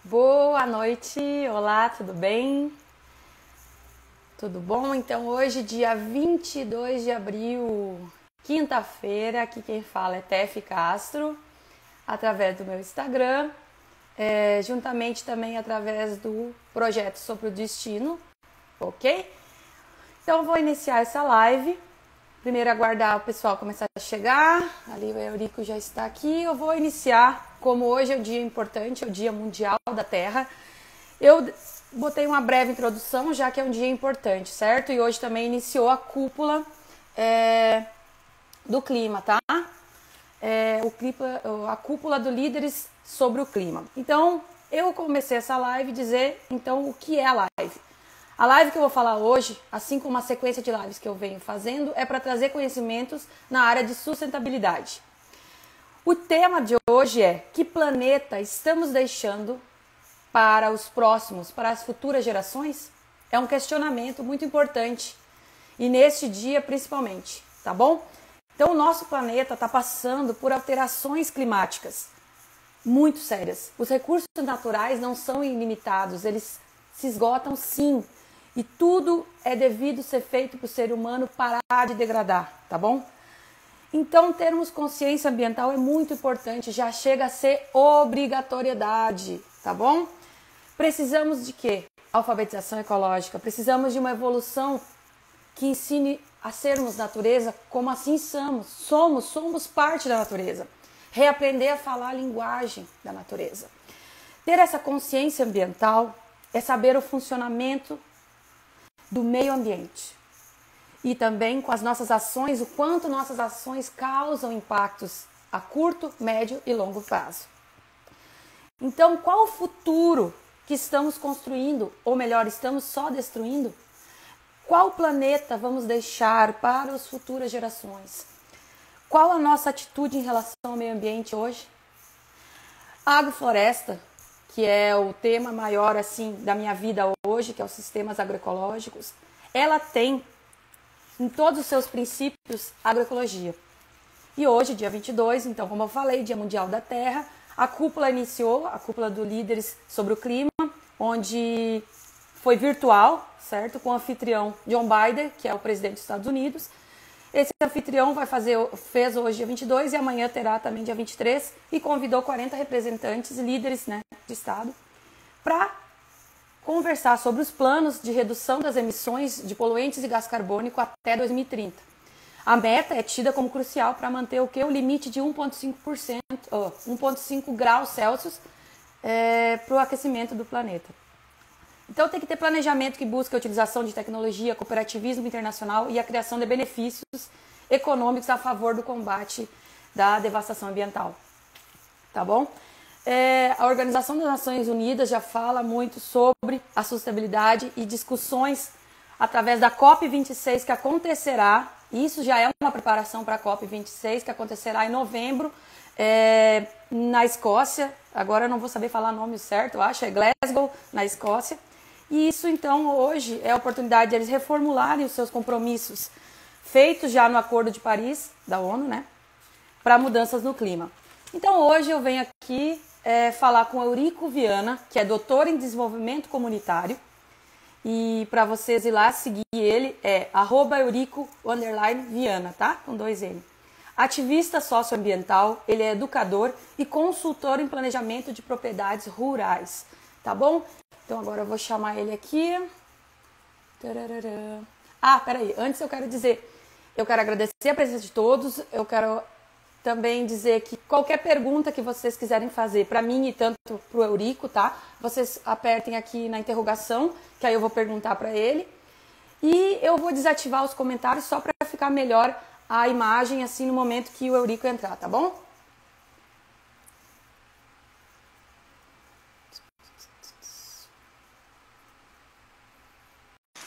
Boa noite, olá, tudo bem? Tudo bom? Então hoje, dia 22 de abril, quinta-feira, aqui quem fala é Tef Castro, através do meu Instagram, juntamente também através do projeto Sobre o Destino, ok? Então vou iniciar essa live. Primeiro aguardar o pessoal começar a chegar. Ali o Eurico já está aqui. Eu vou iniciar, como hoje é um dia importante, é o Dia Mundial da Terra. Eu botei uma breve introdução, já que é um dia importante, certo? E hoje também iniciou a cúpula do clima, tá? A cúpula do líderes sobre o clima. Então, eu comecei essa live dizer, então, o que é a live? A live que eu vou falar hoje, assim como a sequência de lives que eu venho fazendo, é para trazer conhecimentos na área de sustentabilidade. O tema de hoje é: que planeta estamos deixando para os próximos, para as futuras gerações? É um questionamento muito importante e neste dia principalmente, tá bom? Então o nosso planeta está passando por alterações climáticas muito sérias. Os recursos naturais não são ilimitados, eles se esgotam sim. E tudo é devido ser feito para o ser humano parar de degradar, tá bom? Então, termos consciência ambiental é muito importante, já chega a ser obrigatoriedade, tá bom? Precisamos de quê? Alfabetização ecológica, precisamos de uma evolução que ensine a sermos natureza como assim somos parte da natureza. Reaprender a falar a linguagem da natureza. Ter essa consciência ambiental é saber o funcionamento do meio ambiente e também com as nossas ações, o quanto nossas ações causam impactos a curto, médio e longo prazo. Então, qual o futuro que estamos construindo, ou melhor, estamos só destruindo? Qual planeta vamos deixar para as futuras gerações? Qual a nossa atitude em relação ao meio ambiente hoje? Agrofloresta, que é o tema maior assim da minha vida hoje, que é os sistemas agroecológicos, ela tem em todos os seus princípios agroecologia. E hoje, dia 22, então, como eu falei, Dia Mundial da Terra, a cúpula iniciou, a cúpula do líderes sobre o clima, onde foi virtual, certo? Com o anfitrião John Biden, que é o presidente dos Estados Unidos. Esse anfitrião fez hoje dia 22 e amanhã terá também dia 23 e convidou 40 representantes, líderes, né, de Estado, para conversar sobre os planos de redução das emissões de poluentes e gás carbônico até 2030. A meta é tida como crucial para manter o limite de 1,5 graus Celsius para o aquecimento do planeta. Então tem que ter planejamento que busca a utilização de tecnologia, cooperativismo internacional e a criação de benefícios econômicos a favor do combate da devastação ambiental. Tá bom? A Organização das Nações Unidas já fala muito sobre a sustentabilidade e discussões através da COP26 que acontecerá. Isso já é uma preparação para a COP26 que acontecerá em novembro na Escócia. Agora eu não vou saber falar o nome certo, eu acho, é Glasgow, na Escócia. E isso, então, hoje é a oportunidade de eles reformularem os seus compromissos feitos já no Acordo de Paris, da ONU, né, para mudanças no clima. Então, hoje eu venho aqui falar com o Eurico Viana, que é doutor em desenvolvimento comunitário. E para vocês ir lá seguir ele, é @Eurico_Viana, tá? Com 2 N. Ativista socioambiental, ele é educador e consultor em planejamento de propriedades rurais, tá bom? Então agora eu vou chamar ele aqui. Peraí, antes eu quero agradecer a presença de todos, eu quero também dizer que qualquer pergunta que vocês quiserem fazer para mim e tanto para o Eurico, tá? Vocês apertem aqui na interrogação, que aí eu vou perguntar para ele. E eu vou desativar os comentários só para ficar melhor a imagem, assim, no momento que o Eurico entrar, tá bom?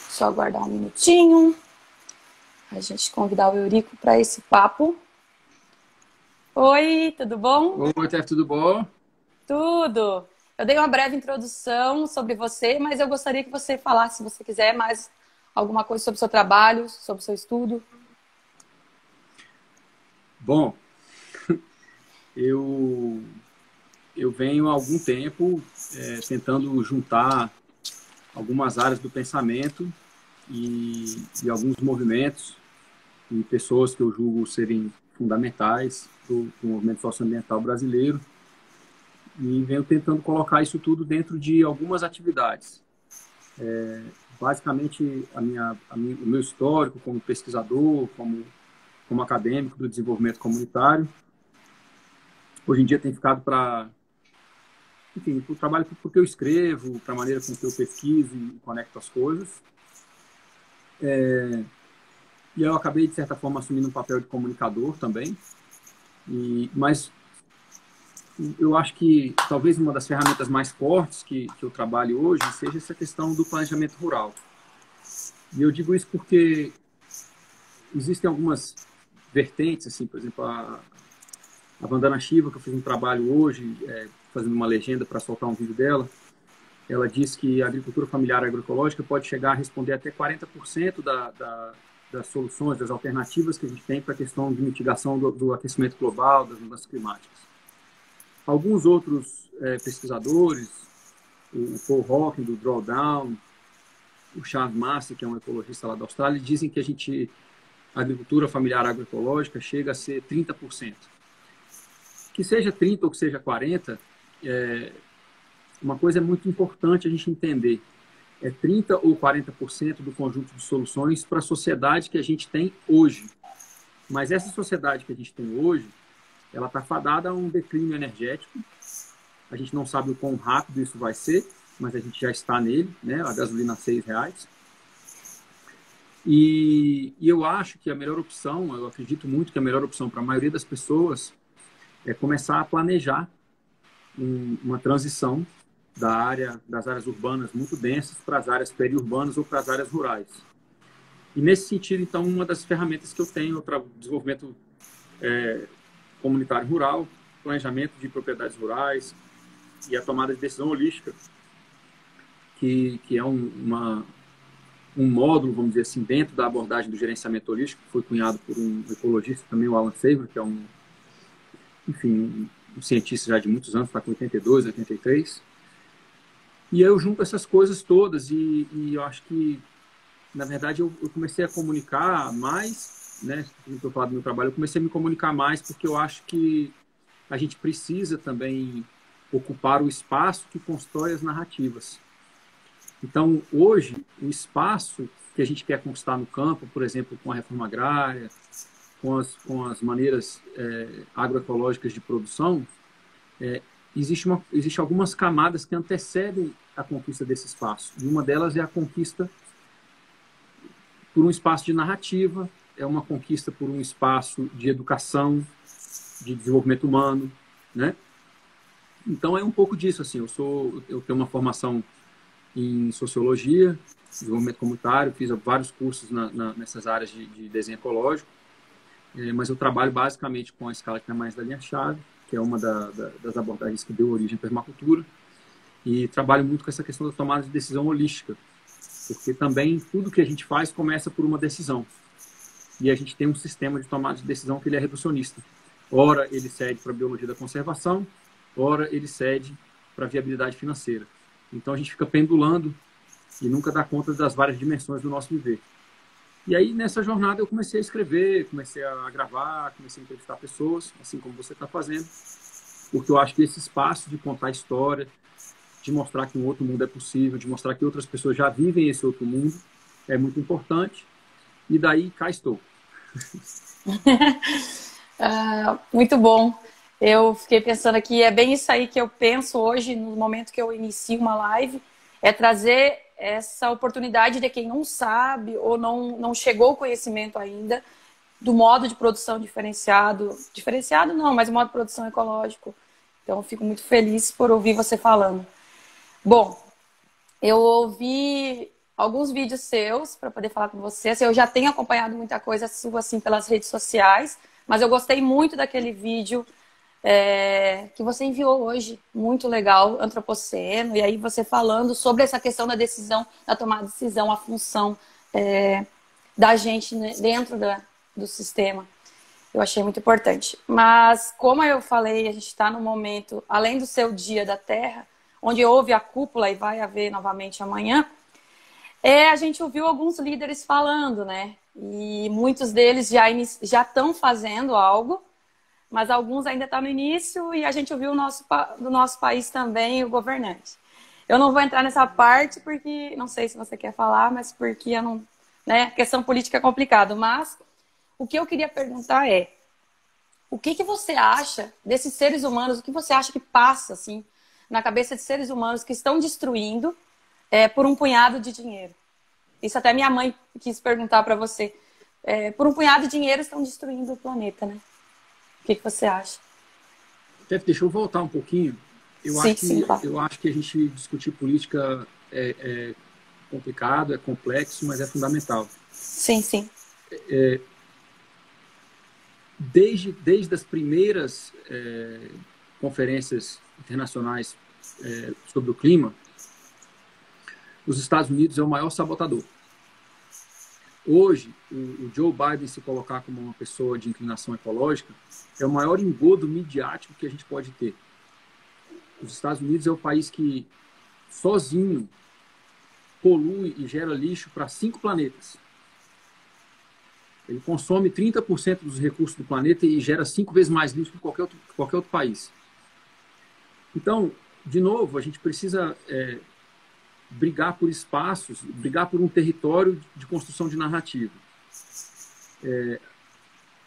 Só aguardar um minutinho. A gente convidar o Eurico para esse papo. Oi, tudo bom? Oi, Tef, tudo bom? Tudo. Eu dei uma breve introdução sobre você, mas eu gostaria que você falasse, se você quiser, mais alguma coisa sobre o seu trabalho, sobre o seu estudo. Bom, eu venho há algum tempo tentando juntar algumas áreas do pensamento e alguns movimentos e pessoas que eu julgo serem fundamentais para o movimento socioambiental brasileiro, e venho tentando colocar isso tudo dentro de algumas atividades. Basicamente, o meu histórico como pesquisador, como acadêmico do desenvolvimento comunitário, hoje em dia tem ficado para, enfim, para o trabalho porque eu escrevo, para a maneira com que eu pesquiso e conecto as coisas. E eu acabei, de certa forma, assumindo um papel de comunicador também. Mas eu acho que talvez uma das ferramentas mais fortes que eu trabalho hoje seja essa questão do planejamento rural. E eu digo isso porque existem algumas vertentes, assim, por exemplo, a Vandana Shiva, que eu fiz um trabalho hoje, fazendo uma legenda para soltar um vídeo dela, ela diz que a agricultura familiar agroecológica pode chegar a responder até 40% das soluções, das alternativas que a gente tem para a questão de mitigação do aquecimento global, das mudanças climáticas. Alguns outros pesquisadores, o Paul Hawken, do Drawdown, o Charles Massey, que é um ecologista lá da Austrália, dizem que a agricultura familiar agroecológica chega a ser 30%. Que seja 30% ou que seja 40%, uma coisa é muito importante a gente entender. 30% ou 40% do conjunto de soluções para a sociedade que a gente tem hoje. Mas essa sociedade que a gente tem hoje, ela está fadada a um declínio energético. A gente não sabe o quão rápido isso vai ser, mas a gente já está nele, né? A gasolina a R$6. E eu acho que a melhor opção, eu acredito muito que a melhor opção para a maioria das pessoas é começar a planejar uma transição das áreas urbanas muito densas para as áreas periurbanas ou para as áreas rurais. E nesse sentido, então, uma das ferramentas que eu tenho para o desenvolvimento comunitário rural, planejamento de propriedades rurais e a tomada de decisão holística, que é um módulo, vamos dizer assim, dentro da abordagem do gerenciamento holístico, que foi cunhado por um ecologista também, o Alan Savory, que é um cientista já de muitos anos, está com 82, 83. E eu junto essas coisas todas e eu acho que, na verdade, eu comecei a comunicar mais, né? No que eu falo do meu trabalho, eu comecei a me comunicar mais porque eu acho que a gente precisa também ocupar o espaço que constrói as narrativas. Então, hoje, o espaço que a gente quer conquistar no campo, por exemplo, com a reforma agrária, com as maneiras agroecológicas de produção, existe algumas camadas que antecedem a conquista desse espaço. E uma delas é a conquista por um espaço de narrativa, é uma conquista por um espaço de educação, de desenvolvimento humano, né? Então é um pouco disso, assim. Eu tenho uma formação em sociologia, desenvolvimento comunitário, fiz vários cursos nessas áreas de desenho ecológico, mas eu trabalho basicamente com a escala que é mais da linha-chave, que é uma das abordagens que deu origem à permacultura, e trabalho muito com essa questão da tomada de decisão holística, porque também tudo que a gente faz começa por uma decisão, e a gente tem um sistema de tomada de decisão que ele é reducionista. Ora ele cede para a biologia da conservação, ora ele cede para a viabilidade financeira. Então a gente fica pendulando e nunca dá conta das várias dimensões do nosso viver. E aí, nessa jornada, eu comecei a escrever, comecei a gravar, comecei a entrevistar pessoas, assim como você está fazendo, porque eu acho que esse espaço de contar história, de mostrar que um outro mundo é possível, de mostrar que outras pessoas já vivem esse outro mundo, é muito importante. E daí, cá estou. Muito bom. Eu fiquei pensando aqui, é bem isso aí que eu penso hoje, no momento que eu inicio uma live, é trazer essa oportunidade de quem não sabe ou não chegou ao conhecimento ainda do modo de produção diferenciado. Diferenciado não, mas o modo de produção ecológico. Então, eu fico muito feliz por ouvir você falando. Bom, eu ouvi alguns vídeos seus para poder falar com você. Assim, eu já tenho acompanhado muita coisa sua assim, pelas redes sociais, mas eu gostei muito daquele vídeo que você enviou hoje, muito legal, antropoceno, e aí você falando sobre essa questão da decisão, da tomada de decisão, a função da gente, né, dentro do sistema. Eu achei muito importante. Mas, como eu falei, a gente está no momento, além do seu Dia da Terra, onde houve a cúpula e vai haver novamente amanhã, a gente ouviu alguns líderes falando, né? E muitos deles já estão fazendo algo, mas alguns ainda estão no início, e a gente ouviu do nosso país também o governante. Eu não vou entrar nessa parte porque, não sei se você quer falar, mas porque eu não, né? Questão política é complicado. Mas o que eu queria perguntar é, o que você acha desses seres humanos, o que você acha que passa assim, na cabeça de seres humanos que estão destruindo por um punhado de dinheiro? Isso até minha mãe quis perguntar para você. Por um punhado de dinheiro estão destruindo o planeta, né? O que você acha? Deixa eu voltar um pouquinho. Eu acho que a gente discutir política é complicado, é complexo, mas é fundamental. Sim, sim. Desde as primeiras conferências internacionais sobre o clima, os Estados Unidos é o maior sabotador. Hoje, o Joe Biden se colocar como uma pessoa de inclinação ecológica é o maior engodo midiático que a gente pode ter. Os Estados Unidos é o país que, sozinho, polui e gera lixo para 5 planetas. Ele consome 30% dos recursos do planeta e gera 5 vezes mais lixo que qualquer outro país. Então, de novo, a gente precisa brigar por espaços, brigar por um território de construção de narrativa.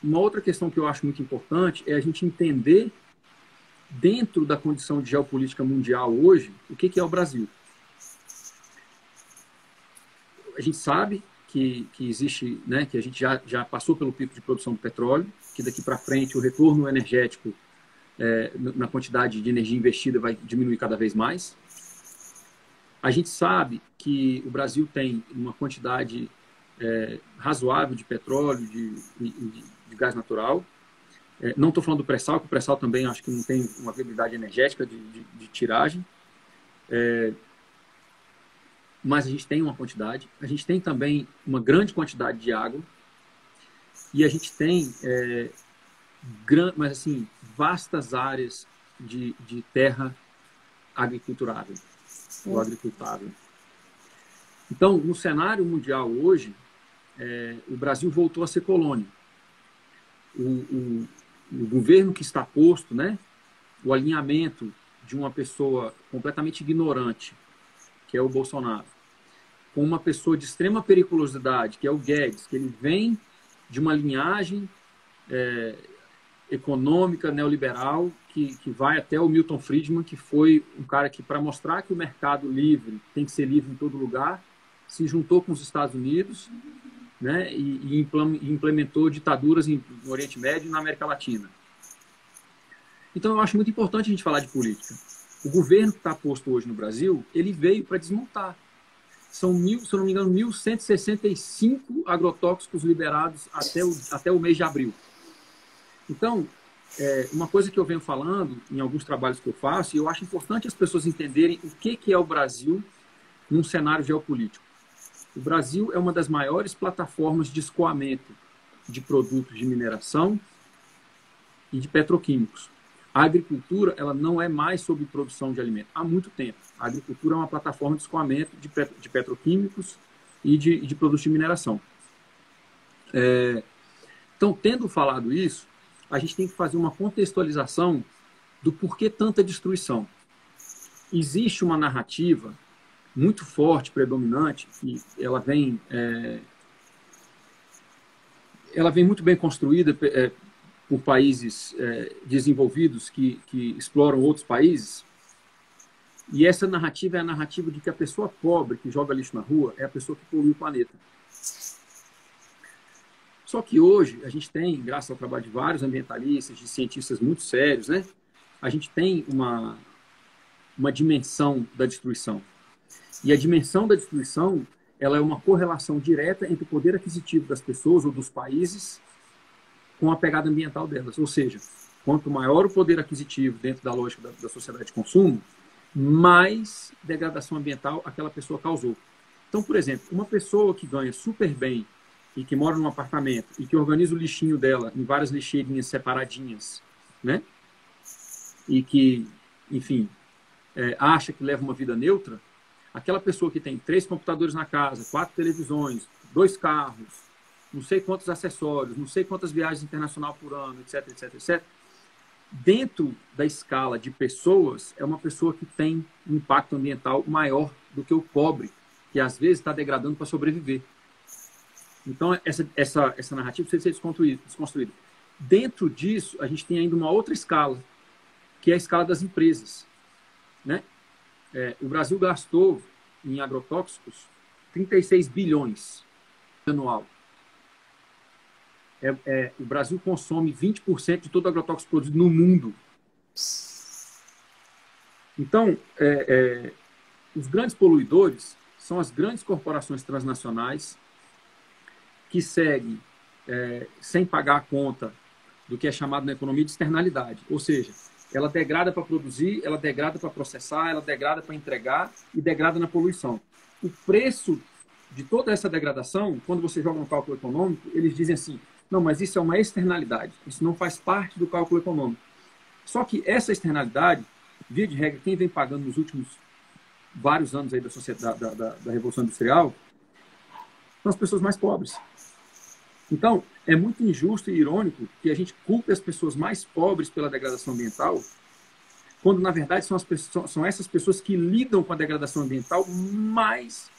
Uma outra questão que eu acho muito importante é a gente entender, dentro da condição de geopolítica mundial hoje, o que é o Brasil. A gente sabe que existe, né, que a gente já passou pelo pico de produção do petróleo, que daqui para frente o retorno energético na quantidade de energia investida vai diminuir cada vez mais. A gente sabe que o Brasil tem uma quantidade razoável de petróleo, de gás natural. Não estou falando do pré-sal, que o pré-sal também acho que não tem uma viabilidade energética de tiragem. Mas a gente tem uma quantidade. A gente tem também uma grande quantidade de água. E a gente tem mas assim, vastas áreas de terra agriculturável, ou agricultável. Então, no cenário mundial hoje, o Brasil voltou a ser colônia. O governo que está posto, né, o alinhamento de uma pessoa completamente ignorante, que é o Bolsonaro, com uma pessoa de extrema periculosidade, que é o Guedes, que ele vem de uma linhagem econômica, neoliberal, que vai até o Milton Friedman, que foi um cara que, para mostrar que o mercado livre tem que ser livre em todo lugar, se juntou com os Estados Unidos, né, e implementou ditaduras no Oriente Médio e na América Latina. Então, eu acho muito importante a gente falar de política. O governo que está posto hoje no Brasil, ele veio para desmontar. São, se eu não me engano, 1.165 agrotóxicos liberados até o mês de abril. Então, uma coisa que eu venho falando em alguns trabalhos que eu faço, e eu acho importante as pessoas entenderem o que é o Brasil num cenário geopolítico. O Brasil é uma das maiores plataformas de escoamento de produtos de mineração e de petroquímicos. A agricultura, ela não é mais sobre produção de alimento há muito tempo. A agricultura é uma plataforma de escoamento de petroquímicos e de produtos de mineração. Então, tendo falado isso, a gente tem que fazer uma contextualização do porquê tanta destruição. Existe uma narrativa muito forte, predominante, e ela vem muito bem construída por países desenvolvidos que exploram outros países. E essa narrativa é a narrativa de que a pessoa pobre que joga lixo na rua é a pessoa que polui o planeta. Só que hoje a gente tem, graças ao trabalho de vários ambientalistas, de cientistas muito sérios, né, a gente tem uma dimensão da destruição. E a dimensão da destruição, ela é uma correlação direta entre o poder aquisitivo das pessoas ou dos países com a pegada ambiental delas. Ou seja, quanto maior o poder aquisitivo dentro da lógica da sociedade de consumo, mais degradação ambiental aquela pessoa causou. Então, por exemplo, uma pessoa que ganha super bem e que mora num apartamento e que organiza o lixinho dela em várias lixeirinhas separadinhas, né? E que, enfim, acha que leva uma vida neutra, aquela pessoa que tem 3 computadores na casa, 4 televisões, 2 carros, não sei quantos acessórios, não sei quantas viagens internacionais por ano, etc, etc, etc, dentro da escala de pessoas, é uma pessoa que tem um impacto ambiental maior do que o pobre, que às vezes está degradando para sobreviver. Então, essa narrativa precisa ser desconstruída. Dentro disso, a gente tem ainda uma outra escala, que é a escala das empresas, né? O Brasil gastou em agrotóxicos 36 bilhões anual. O Brasil consome 20% de todo agrotóxico produzido no mundo. Então, os grandes poluidores são as grandes corporações transnacionais que seguem sem pagar a conta do que é chamado na economia de externalidade. Ou seja, ela degrada para produzir, ela degrada para processar, ela degrada para entregar e degrada na poluição. O preço de toda essa degradação, quando você joga no cálculo econômico, eles dizem assim, não, mas isso é uma externalidade, isso não faz parte do cálculo econômico. Só que essa externalidade, via de regra, quem vem pagando nos últimos vários anos aí da Revolução Industrial, são as pessoas mais pobres. Então, é muito injusto e irônico que a gente culpe as pessoas mais pobres pela degradação ambiental, quando, na verdade, são essas pessoas que lidam com a degradação ambiental mais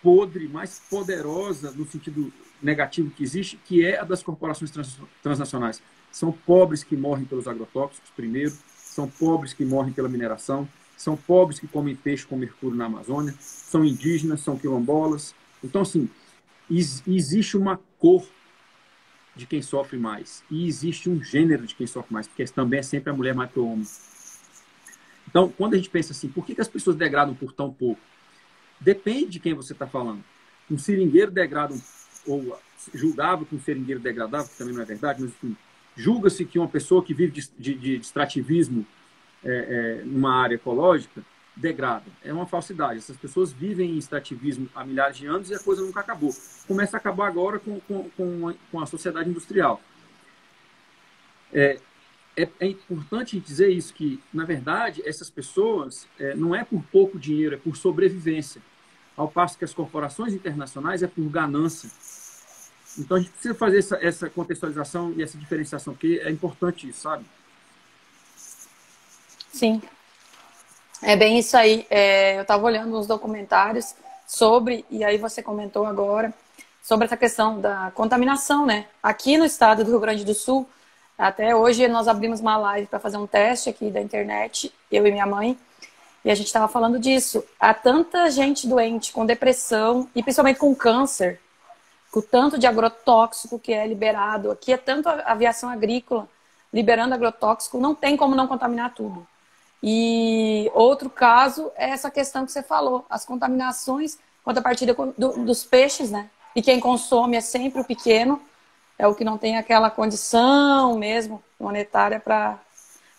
podre, mais poderosa, no sentido negativo que existe, que é a das corporações transnacionais. São pobres que morrem pelos agrotóxicos, primeiro, são pobres que morrem pela mineração, são pobres que comem peixe com mercúrio na Amazônia, são indígenas, são quilombolas. Então, assim, existe uma cor de quem sofre mais e existe um gênero de quem sofre mais, porque também é sempre a mulher mais que o homem. Então, quando a gente pensa assim, por que as pessoas degradam por tão pouco? Depende de quem você está falando. Um seringueiro degrada, ou julgava que um seringueiro degradava, que também não é verdade, mas enfim, julga-se que uma pessoa que vive de extrativismo numa área ecológica degrada. É uma falsidade. Essas pessoas vivem em extrativismo há milhares de anos e a coisa nunca acabou. Começa a acabar agora com a sociedade industrial. É importante dizer isso, que, na verdade, essas pessoas não é por pouco dinheiro, é por sobrevivência. Ao passo que as corporações internacionais é por ganância. Então, a gente precisa fazer essa contextualização e essa diferenciação, porque é importante isso, sabe? Sim. É bem isso aí. Eu estava olhando uns documentários sobre, e aí você comentou agora, sobre essa questão da contaminação, né? Aqui no estado do Rio Grande do Sul, até hoje nós abrimos uma live para fazer um teste aqui da internet, eu e minha mãe, e a gente estava falando disso. Há tanta gente doente com depressão, e principalmente com câncer, com o tanto de agrotóxico que é liberado. Aqui é tanto a aviação agrícola liberando agrotóxico, não tem como não contaminar tudo. E outro caso é essa questão que você falou, as contaminações, contrapartida dos peixes, né? E quem consome é sempre o pequeno, é o que não tem aquela condição mesmo monetária para...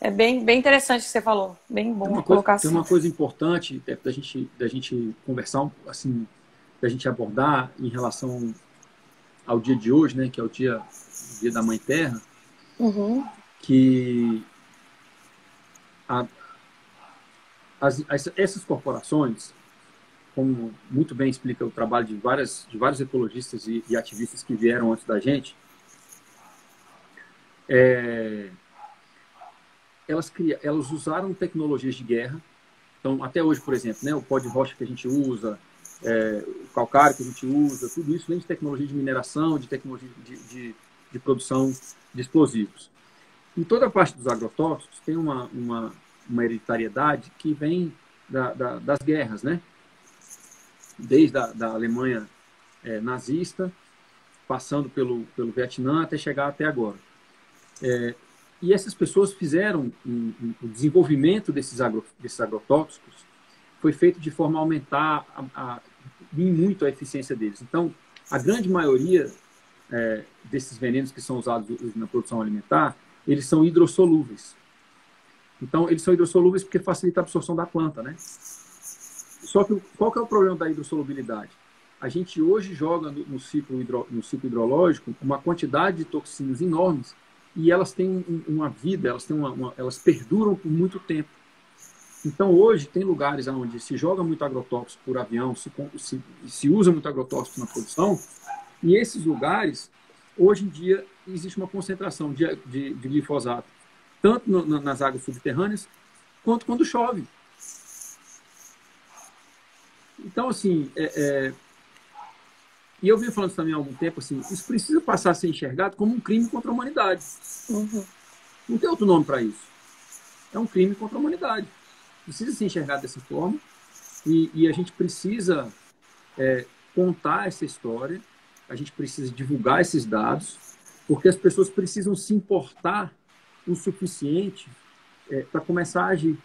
É bem interessante o que você falou, bem bom a colocação. Tem uma coisa importante da gente conversar, assim, da gente abordar em relação ao dia de hoje, né, que é o dia da Mãe Terra, que essas corporações, como muito bem explica o trabalho de vários ecologistas e ativistas que vieram antes da gente, elas usaram tecnologias de guerra. Então, até hoje, por exemplo, né, o pó de rocha que a gente usa, o calcário que a gente usa, tudo isso vem de tecnologia de mineração, de tecnologia de produção de explosivos. Em toda a parte dos agrotóxicos tem uma hereditariedade que vem das guerras, né? Desde da Alemanha nazista, passando pelo Vietnã até chegar até agora. E essas pessoas fizeram o desenvolvimento desses agrotóxicos foi feito de forma a aumentar muito a eficiência deles. Então, a grande maioria desses venenos que são usados na produção alimentar, eles são hidrossolúveis. Então, eles são hidrossolúveis porque facilita a absorção da planta, né? Só que qual que é o problema da hidrossolubilidade? A gente hoje joga no ciclo hidrológico uma quantidade de toxinas enormes e elas têm uma vida, elas perduram por muito tempo. Então, hoje, tem lugares onde se joga muito agrotóxico por avião, se usa muito agrotóxico na produção, e esses lugares, hoje em dia, existe uma concentração de glifosato, tanto nas águas subterrâneas, quanto quando chove. Então, assim, e eu venho falando isso também há algum tempo, assim, isso precisa passar a ser enxergado como um crime contra a humanidade. Uhum. Não tem outro nome para isso. É um crime contra a humanidade. Precisa ser enxergado dessa forma, e a gente precisa contar essa história, a gente precisa divulgar esses dados, porque as pessoas precisam se importar o suficiente para começar a agir.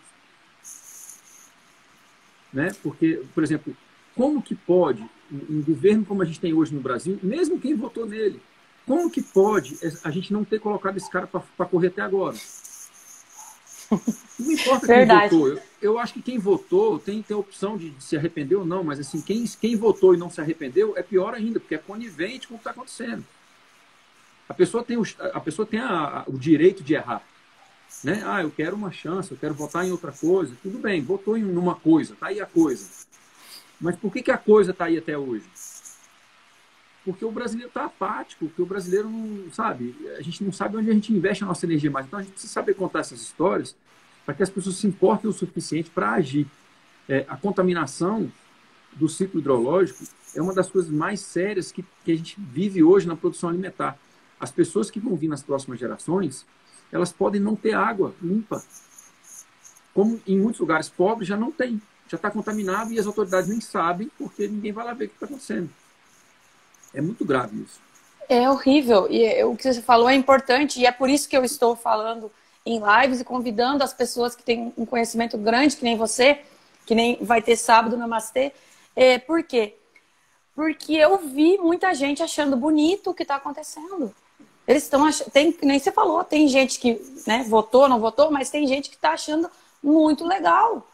Né? Porque, por exemplo, como que pode, um governo como a gente tem hoje no Brasil, mesmo quem votou nele, como que pode a gente não ter colocado esse cara para correr até agora? Não importa quem votou. Eu acho que quem votou tem a opção de se arrepender ou não, mas assim, quem votou e não se arrependeu é pior ainda, porque é conivente com o que está acontecendo. A pessoa tem o direito de errar. Né? Ah, eu quero uma chance, eu quero votar em outra coisa. Tudo bem, votou em uma coisa, está aí a coisa. Mas por que a coisa está aí até hoje? Porque o brasileiro está apático, porque o brasileiro não sabe, a gente não sabe onde a gente investe a nossa energia mais. Então a gente precisa saber contar essas histórias para que as pessoas se importem o suficiente para agir. A contaminação do ciclo hidrológico é uma das coisas mais sérias que a gente vive hoje na produção alimentar. As pessoas que vão vir nas próximas gerações, elas podem não ter água limpa. Como em muitos lugares pobres já não tem. Já está contaminado e as autoridades nem sabem porque ninguém vai lá ver o que está acontecendo. É muito grave isso. É horrível. E o que você falou é importante e é por isso que eu estou falando em lives e convidando as pessoas que têm um conhecimento grande, que nem você, que nem vai ter sábado no Namastê. Por quê? Porque eu vi muita gente achando bonito o que está acontecendo. Eles estão achando, nem você falou, tem gente que, né, votou, não votou, mas tem gente que está achando muito legal.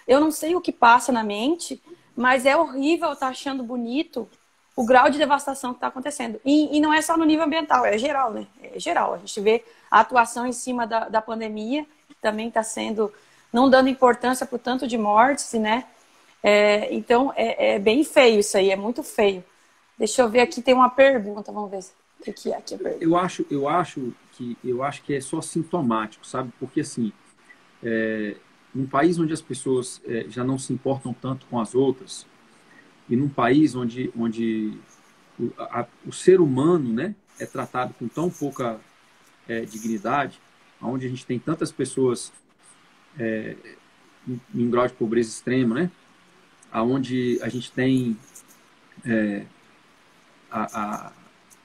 Eu não sei o que passa na mente, mas é horrível estar achando bonito o grau de devastação que está acontecendo. E não é só no nível ambiental, é geral, né? É geral. A gente vê a atuação em cima da pandemia, que também está sendo, não dando importância para o tanto de mortes, né? Então, é bem feio isso aí, é muito feio. Deixa eu ver aqui, tem uma pergunta, vamos ver o que é aqui a pergunta. Eu acho que é só sintomático, sabe? Porque, assim, num país onde as pessoas já não se importam tanto com as outras, e num país onde o ser humano, né, é tratado com tão pouca dignidade, onde a gente tem tantas pessoas em grau de pobreza extrema, né, onde a gente tem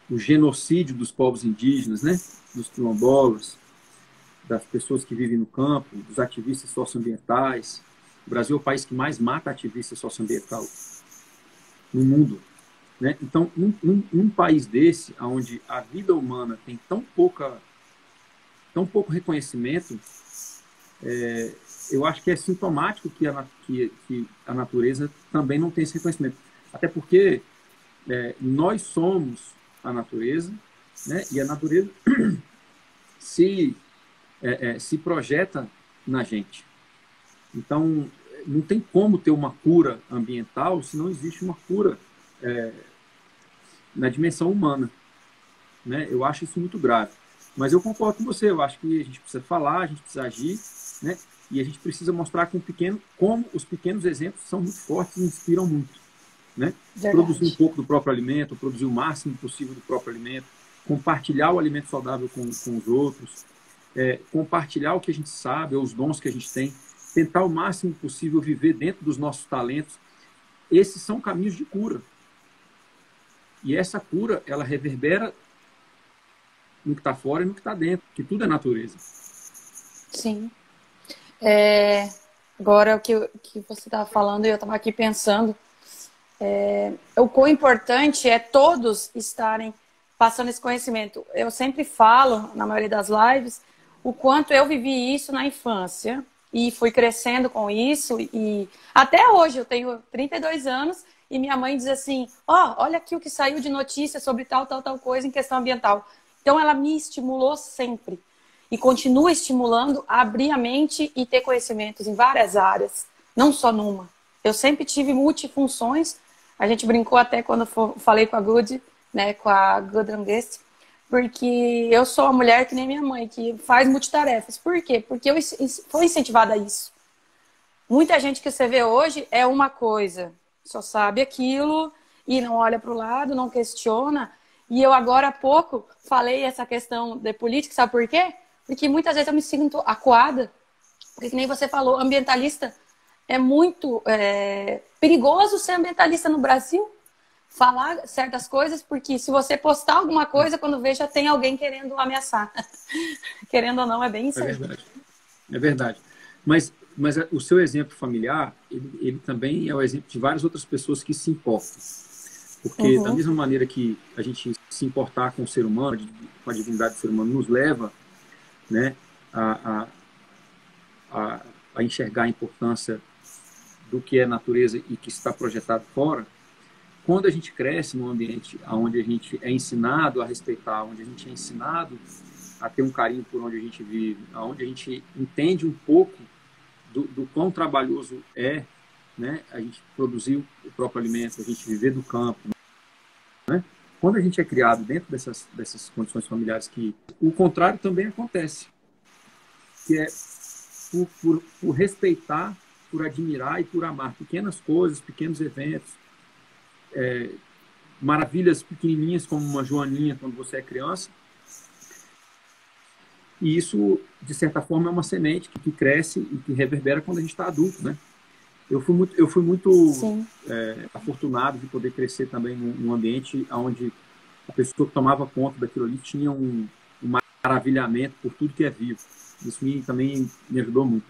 o genocídio dos povos indígenas, né, dos quilombolas, das pessoas que vivem no campo, dos ativistas socioambientais. O Brasil é o país que mais mata ativista socioambiental no mundo. Né? Então, num país desse, onde a vida humana tem tão pouco reconhecimento, eu acho que é sintomático que a natureza também não tem esse reconhecimento. Até porque nós somos a natureza, né? E a natureza se projeta na gente. Então, não tem como ter uma cura ambiental se não existe uma cura na dimensão humana. Né? Eu acho isso muito grave. Mas eu concordo com você, eu acho que a gente precisa falar, a gente precisa agir, né? E a gente precisa mostrar como os pequenos exemplos são muito fortes e inspiram muito. Né? Produzir um pouco do próprio alimento, produzir o máximo possível do próprio alimento, compartilhar o alimento saudável com os outros, compartilhar o que a gente sabe, os dons que a gente tem, tentar o máximo possível viver dentro dos nossos talentos. Esses são caminhos de cura. E essa cura, ela reverbera no que está fora e no que está dentro, que tudo é natureza. Sim. Agora, o que você estava falando, eu estava aqui pensando, o quão importante é todos estarem passando esse conhecimento. Eu sempre falo, na maioria das lives, o quanto eu vivi isso na infância e fui crescendo com isso. E até hoje, eu tenho 32 anos e minha mãe diz assim, olha aqui o que saiu de notícia sobre tal coisa em questão ambiental. Então, ela me estimulou sempre. E continua estimulando a abrir a mente e ter conhecimentos em várias áreas, não só numa. Eu sempre tive multifunções. A gente brincou até quando eu falei com a Good, né, com a Gudrun Guest, porque eu sou uma mulher que nem minha mãe, que faz multitarefas. Por quê? Porque eu fui incentivada a isso. Muita gente que você vê hoje é uma coisa, só sabe aquilo e não olha para o lado, não questiona. E eu agora há pouco falei essa questão de política, sabe por quê? Porque muitas vezes eu me sinto acuada, porque que nem você falou, ambientalista é muito perigoso ser ambientalista no Brasil, falar certas coisas, porque se você postar alguma coisa, quando vê, já tem alguém querendo ameaçar. Querendo ou não, é bem isso aí. É verdade. É verdade. Mas o seu exemplo familiar, ele também é o exemplo de várias outras pessoas que se importam. Porque da mesma maneira que a gente se importar com o ser humano, com a divindade do ser humano, nos leva, né, a enxergar a importância do que é natureza e que está projetado fora. Quando a gente cresce num ambiente onde a gente é ensinado a respeitar, onde a gente é ensinado a ter um carinho por onde a gente vive, onde a gente entende um pouco do quão trabalhoso é, né, a gente produzir o próprio alimento, a gente viver do campo, né? Quando a gente é criado dentro dessas condições familiares, que o contrário também acontece, que é por respeitar, por admirar e por amar pequenas coisas, pequenos eventos, maravilhas pequenininhas como uma joaninha quando você é criança. E isso, de certa forma, é uma semente que cresce e que reverbera quando a gente está adulto, né? Eu fui muito afortunado de poder crescer também num ambiente onde a pessoa que tomava conta daquilo ali tinha um maravilhamento por tudo que é vivo. Isso também me ajudou muito.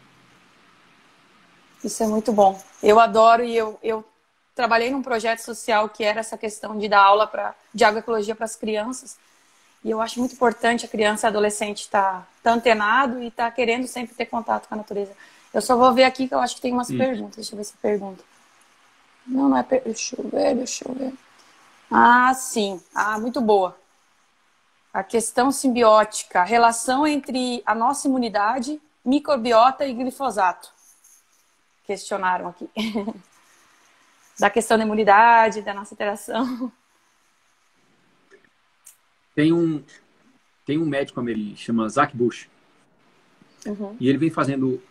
Isso é muito bom. Eu adoro e eu trabalhei num projeto social que era essa questão de dar aula de agroecologia para as crianças. E eu acho muito importante a criança e a adolescente estar antenado e estar querendo sempre ter contato com a natureza. Eu só vou ver aqui que eu acho que tem umas perguntas. Deixa eu ver se pergunta. Não é deixa eu ver. Ah, sim. Ah, muito boa. A questão simbiótica. A relação entre a nossa imunidade, microbiota e glifosato. Questionaram aqui. Da questão da imunidade, da nossa interação. Tem um médico americano, chama Zach Bush, e ele vem fazendo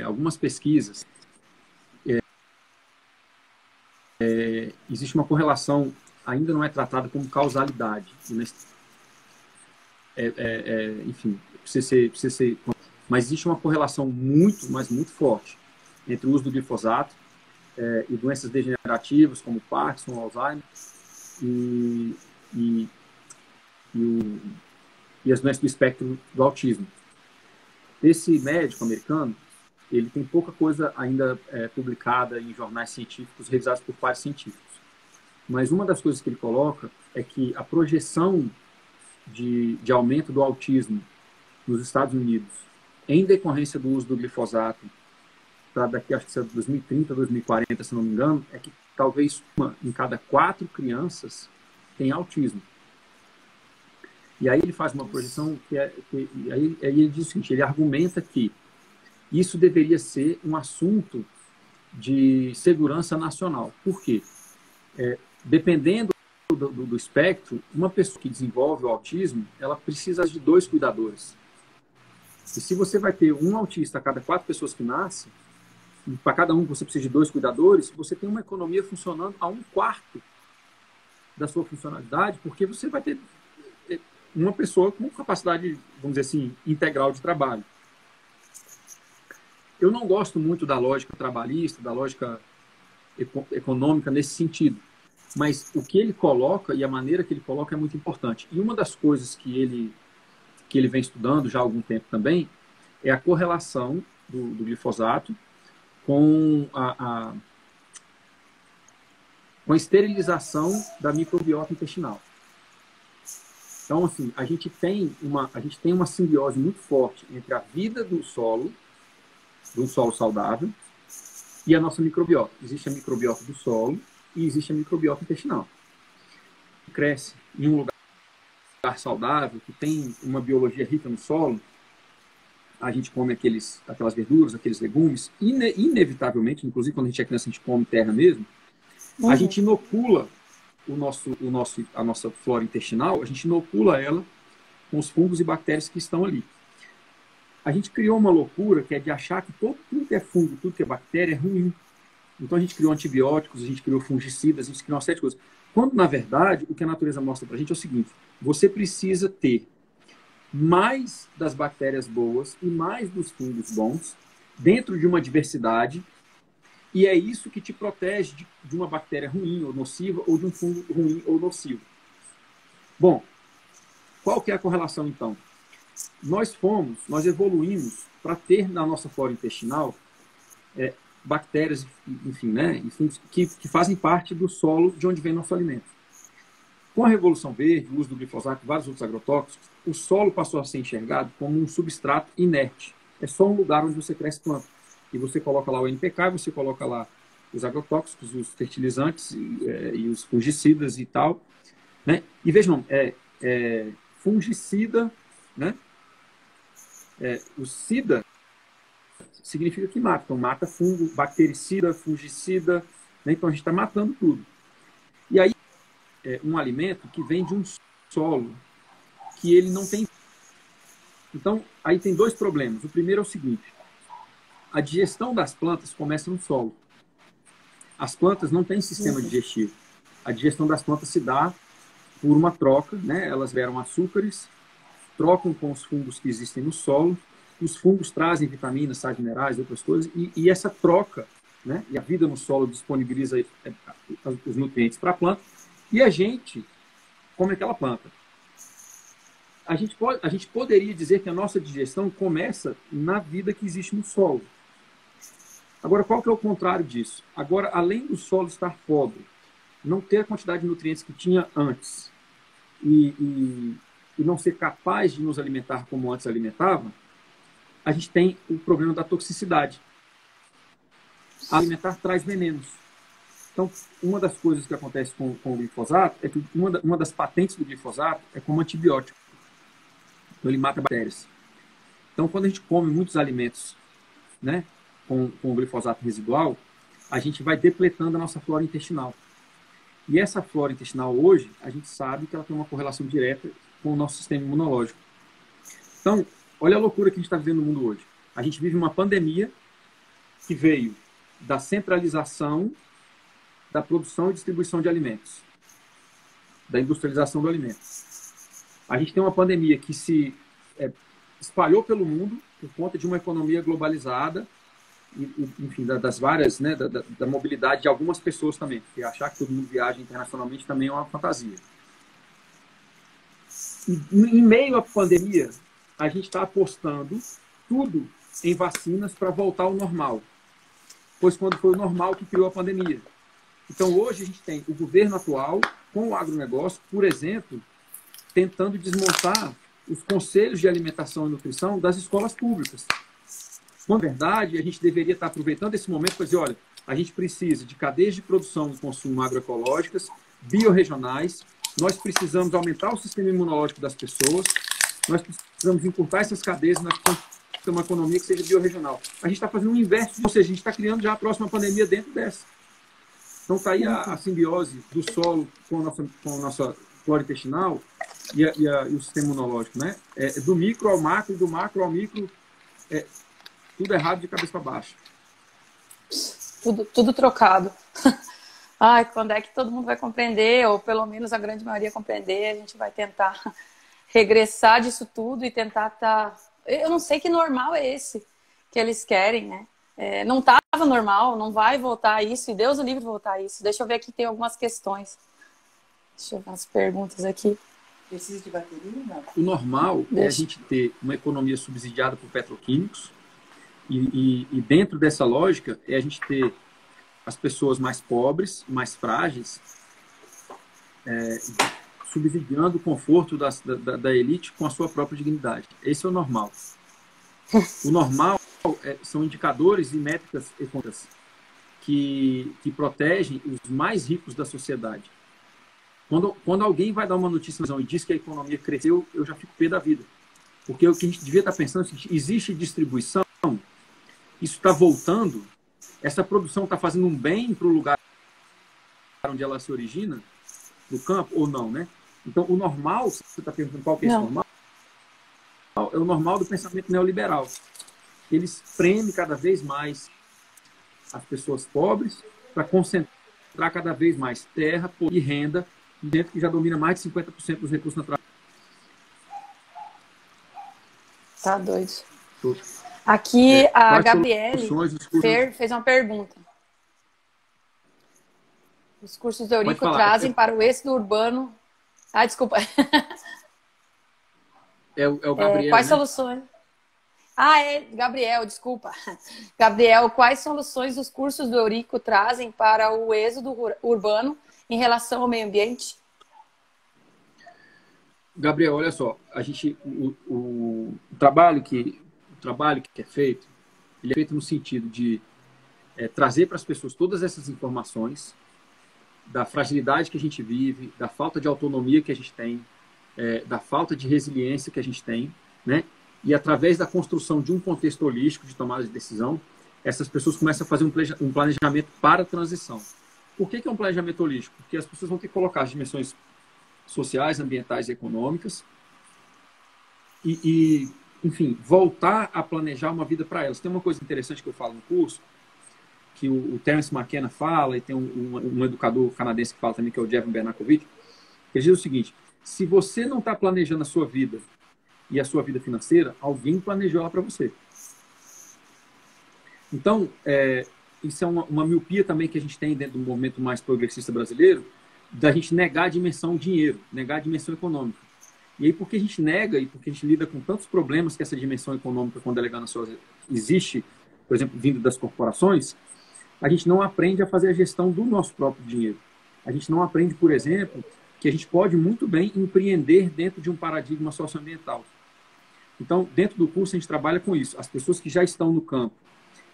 algumas pesquisas. Existe uma correlação, ainda não é tratada como causalidade. Enfim, precisa ser, mas existe uma correlação muito forte entre o uso do glifosato e doenças degenerativas como Parkinson, Alzheimer e as doenças do espectro do autismo. Esse médico americano, ele tem pouca coisa ainda publicada em jornais científicos, revisados por pares científicos. Mas uma das coisas que ele coloca é que a projeção de aumento do autismo nos Estados Unidos, em decorrência do uso do glifosato, para daqui, acho que é 2030, 2040, se não me engano, é que talvez uma em cada 4 crianças tem autismo. E aí ele faz uma projeção aí ele diz o seguinte, ele argumenta que isso deveria ser um assunto de segurança nacional. Por quê? Dependendo do espectro, uma pessoa que desenvolve o autismo, ela precisa de 2 cuidadores. E se você vai ter um autista a cada 4 pessoas que nascem, e para cada um você precisa de 2 cuidadores, você tem uma economia funcionando a 1/4 da sua funcionalidade, porque você vai ter uma pessoa com capacidade, vamos dizer assim, integral de trabalho. Eu não gosto muito da lógica trabalhista, da lógica econômica nesse sentido, mas o que ele coloca e a maneira que ele coloca é muito importante. E uma das coisas que ele vem estudando já há algum tempo também é a correlação do glifosato com a esterilização da microbiota intestinal. Então, assim, a gente tem uma simbiose muito forte entre a vida do solo, de um solo saudável, e a nossa microbiota. Existe a microbiota do solo e existe a microbiota intestinal. Cresce em um lugar lugar saudável, que tem uma biologia rica no solo, a gente come aquelas verduras, aqueles legumes, inevitavelmente, inclusive quando a gente é criança, a gente come terra mesmo, a gente inocula a nossa flora intestinal, a gente inocula ela com os fungos e bactérias que estão ali. A gente criou uma loucura que é de achar que tudo que é fungo, tudo que é bactéria é ruim. Então a gente criou antibióticos, a gente criou fungicidas, a gente criou uma série de coisas. Quando, na verdade, o que a natureza mostra para a gente é o seguinte: você precisa ter mais das bactérias boas e mais dos fungos bons dentro de uma diversidade, e é isso que te protege de uma bactéria ruim ou nociva ou de um fungo ruim ou nocivo. Bom, qual que é a correlação, então? Nós evoluímos para ter na nossa flora intestinal bactérias, enfim, né, e fungos que fazem parte do solo de onde vem nosso alimento. Com a Revolução Verde, o uso do glifosato e vários outros agrotóxicos, o solo passou a ser enxergado como um substrato inerte. É só um lugar onde você cresce planta. E você coloca lá o NPK, você coloca lá os agrotóxicos, os fertilizantes e os fungicidas e tal. Né? E vejam, fungicida, né? O sida significa que mata. Então, mata fungo, bactericida, fungicida. Né? Então, a gente está matando tudo. E aí, um alimento que vem de um solo que ele não tem. Então, aí tem dois problemas. O primeiro é o seguinte: a digestão das plantas começa no solo. As plantas não têm sistema digestivo. A digestão das plantas se dá por uma troca, né? Elas geram açúcares, trocam com os fungos que existem no solo. Os fungos trazem vitaminas, sais minerais, outras coisas, e essa troca, né? E a vida no solo disponibiliza os nutrientes para a planta, e a gente come aquela planta. A gente poderia dizer que a nossa digestão começa na vida que existe no solo. Agora, qual que é o contrário disso? Agora, além do solo estar pobre, não ter a quantidade de nutrientes que tinha antes e não ser capaz de nos alimentar como antes alimentava, a gente tem o problema da toxicidade. A alimentar traz venenos. Então, uma das coisas que acontece com o glifosato é que uma das patentes do glifosato é como antibiótico. Então, ele mata bactérias. Então, quando a gente come muitos alimentos, né, com o glifosato residual, a gente vai depletando a nossa flora intestinal. E essa flora intestinal hoje, a gente sabe que ela tem uma correlação direta com o nosso sistema imunológico. Então, olha a loucura que a gente está vivendo no mundo hoje. A gente vive uma pandemia que veio da centralização da produção e distribuição de alimentos, da industrialização do alimento. A gente tem uma pandemia que se espalhou pelo mundo por conta de uma economia globalizada, enfim, das várias, né, da mobilidade de algumas pessoas também, porque achar que todo mundo viaja internacionalmente também é uma fantasia. E, em meio à pandemia, a gente está apostando tudo em vacinas para voltar ao normal, pois quando foi o normal que criou a pandemia. Então, hoje a gente tem o governo atual, com o agronegócio, por exemplo, tentando desmontar os conselhos de alimentação e nutrição das escolas públicas. Na verdade, a gente deveria estar aproveitando esse momento para dizer, olha, a gente precisa de cadeias de produção e consumo agroecológicas, biorregionais, nós precisamos aumentar o sistema imunológico das pessoas, nós precisamos encurtar essas cadeias e nós precisamos ter uma economia que seja biorregional. A gente está fazendo um inverso, ou seja, a gente está criando já a próxima pandemia dentro dessa. Então está aí a simbiose do solo com a nossa flora intestinal e o sistema imunológico, né? Do micro ao macro, do macro ao micro, tudo errado de cabeça para baixo. Tudo trocado. Ai, quando é que todo mundo vai compreender, ou pelo menos a grande maioria compreender, a gente vai tentar regressar disso tudo e tentar estar... Eu não sei que normal é esse que eles querem, né? Não estava normal, não vai voltar a isso, e Deus o livre voltar a isso. Deixa eu ver aqui, tem algumas questões. Deixa eu ver as perguntas aqui. Precisa de bateria? Não. O normal é a gente ter uma economia subsidiada por petroquímicos e dentro dessa lógica é a gente ter as pessoas mais pobres, mais frágeis, subsidiando o conforto da elite com a sua própria dignidade. Esse é o normal. O normal são indicadores e métricas econômicas que protegem os mais ricos da sociedade. Quando alguém vai dar uma notícia e diz que a economia cresceu, eu já fico pé da vida. Porque o que a gente devia estar pensando é o seguinte: existe distribuição, isso está voltando, essa produção está fazendo um bem para o lugar onde ela se origina, no campo, ou não, né? Então, o normal, se você está perguntando qual que é esse normal, é o normal do pensamento neoliberal. Ele espreme cada vez mais as pessoas pobres para concentrar cada vez mais terra e renda dentro que já domina mais de 50% dos recursos naturais. Tá doido. Aqui a Gabriele fez uma pergunta. Os cursos do Eurico trazem para o êxodo urbano... Ah, desculpa. É o Gabriel, quais né? soluções... Gabriel, desculpa. Gabriel, quais soluções os cursos do Eurico trazem para o êxodo urbano em relação ao meio ambiente? Gabriel, olha só, o trabalho que é feito, ele é feito no sentido de trazer para as pessoas todas essas informações da fragilidade que a gente vive, da falta de autonomia que a gente tem, da falta de resiliência que a gente tem, né? E através da construção de um contexto holístico de tomada de decisão, essas pessoas começam a fazer um planejamento para a transição. Por que é um planejamento holístico? Porque as pessoas vão ter que colocar as dimensões sociais, ambientais e econômicas enfim, voltar a planejar uma vida para elas. Tem uma coisa interessante que eu falo no curso, que o Terence McKenna fala, e tem um educador canadense que fala também, que é o Jeff Bernakovic, ele diz o seguinte: se você não está planejando a sua vida e a sua vida financeira, alguém planejou ela para você. Então, isso é uma miopia também que a gente tem dentro do movimento mais progressista brasileiro, da gente negar a dimensão dinheiro, negar a dimensão econômica. E aí, porque a gente nega e porque a gente lida com tantos problemas que essa dimensão econômica, quando ela é gananciosa, existe, por exemplo, vindo das corporações, a gente não aprende a fazer a gestão do nosso próprio dinheiro. A gente não aprende, por exemplo, que a gente pode muito bem empreender dentro de um paradigma socioambiental. Então, dentro do curso, a gente trabalha com isso. As pessoas que já estão no campo,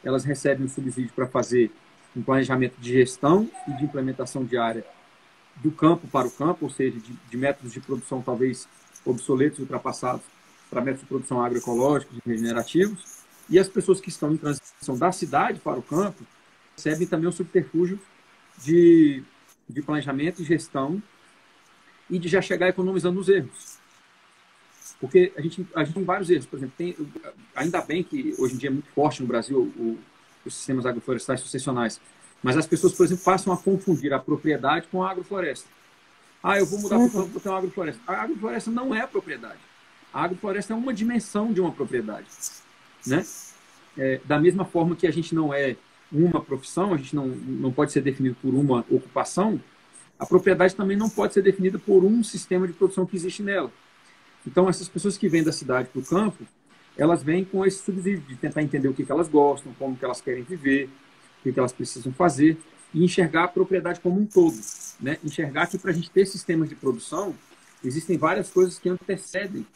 elas recebem um subsídio para fazer um planejamento de gestão e de implementação diária do campo para o campo, ou seja, de métodos de produção talvez obsoletos e ultrapassados para métodos de produção agroecológicos e regenerativos. E as pessoas que estão em transição da cidade para o campo recebem também um subterfúgio de planejamento e gestão e de já chegar economizando os erros. Porque a gente tem vários erros. Por exemplo, ainda bem que hoje em dia é muito forte no Brasil os sistemas agroflorestais sucessionais, mas as pessoas, por exemplo, passam a confundir a propriedade com a agrofloresta. Eu vou mudar para o campo para ter uma agrofloresta. A agrofloresta não é a propriedade. A agrofloresta é uma dimensão de uma propriedade, né? Da mesma forma que a gente não é uma profissão, a gente não pode ser definido por uma ocupação, a propriedade também não pode ser definida por um sistema de produção que existe nela. Então, essas pessoas que vêm da cidade para o campo, elas vêm com esse subsídio de tentar entender o que elas gostam, como que elas querem viver, o que elas precisam fazer, e enxergar a propriedade como um todo, né? Enxergar que para a gente ter sistemas de produção, existem várias coisas que antecedem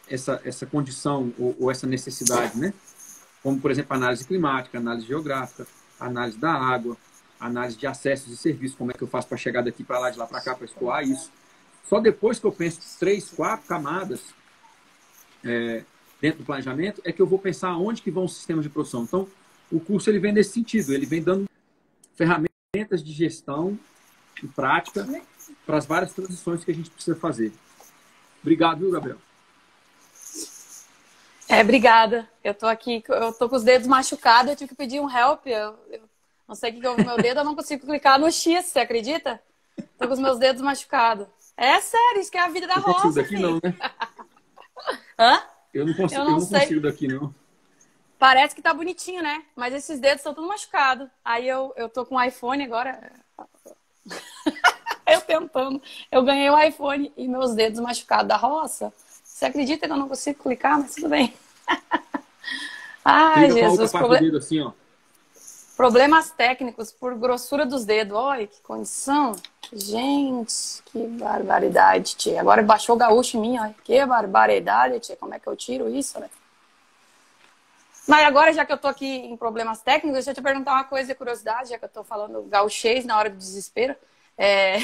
essa condição ou essa necessidade, né? Como, por exemplo, análise climática, análise geográfica, análise da água, análise de acessos e serviços, como é que eu faço para chegar daqui para lá, de lá para cá, para escoar isso. Só depois que eu penso 3, 4 camadas dentro do planejamento, é que eu vou pensar onde que vão os sistemas de produção. Então, o curso ele vem nesse sentido, ele vem dando ferramentas de gestão e prática para as várias transições que a gente precisa fazer. Obrigado, viu, Gabriel? Obrigada. Eu tô com os dedos machucados, eu tive que pedir um help. Eu não sei o que houve no meu dedo, eu não consigo clicar no X, você acredita? Tô com os meus dedos machucados. É sério, isso que é a vida da roça. Não consigo daqui não, né? Hã? Eu não consigo daqui não. Parece que tá bonitinho, né? Mas esses dedos estão tudo machucados. Aí eu tô com um iPhone agora. Eu tentando. Eu ganhei o iPhone e meus dedos machucados da roça. Você acredita que eu não consigo clicar? Mas tudo bem. Ai, Jesus. Dedo assim, ó. Problemas técnicos por grossura dos dedos. Olha que condição. Gente, que barbaridade, tia. Agora baixou o gaúcho em mim, ó. Que barbaridade, tia. Como é que eu tiro isso, né? Mas agora, já que eu tô aqui em problemas técnicos, deixa eu te perguntar uma coisa de curiosidade, já que eu tô falando gauchês na hora do desespero. É...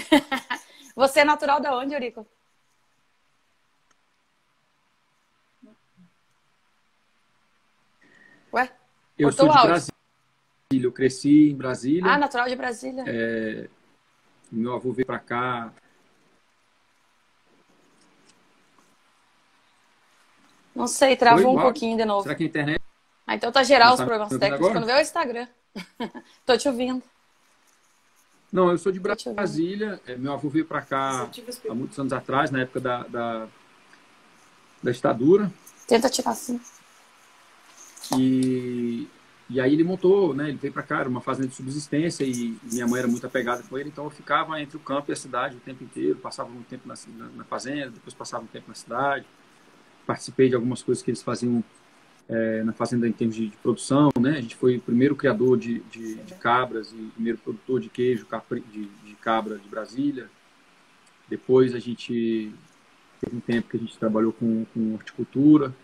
Você é natural de onde, Eurico? Ué? Eu sou Cortou o de áudio. Brasília, eu cresci em Ah, Brasília, natural de Brasília. meu avô veio para cá. Não sei, Foi travou o um áudio? pouquinho de novo. Será que a internet Ah, então tá não geral os está me problemas ouvindo técnicos. agora? Quando vê o Instagram. Tô te ouvindo. Não, eu sou de Tô te ouvindo. Brasília. Meu avô veio para Você cá ativa as há muitos perguntas. anos atrás, na época da ditadura. Tenta tirar assim. E, e aí ele montou, né? Ele veio para cá, era uma fazenda de subsistência e minha mãe era muito apegada com ele, então eu ficava entre o campo e a cidade o tempo inteiro, passava um tempo na fazenda, depois passava um tempo na cidade, participei de algumas coisas que eles faziam na fazenda em termos de produção, né? A gente foi o primeiro criador de cabras e primeiro produtor de queijo de cabra de Brasília. Depois a gente teve um tempo que a gente trabalhou com horticultura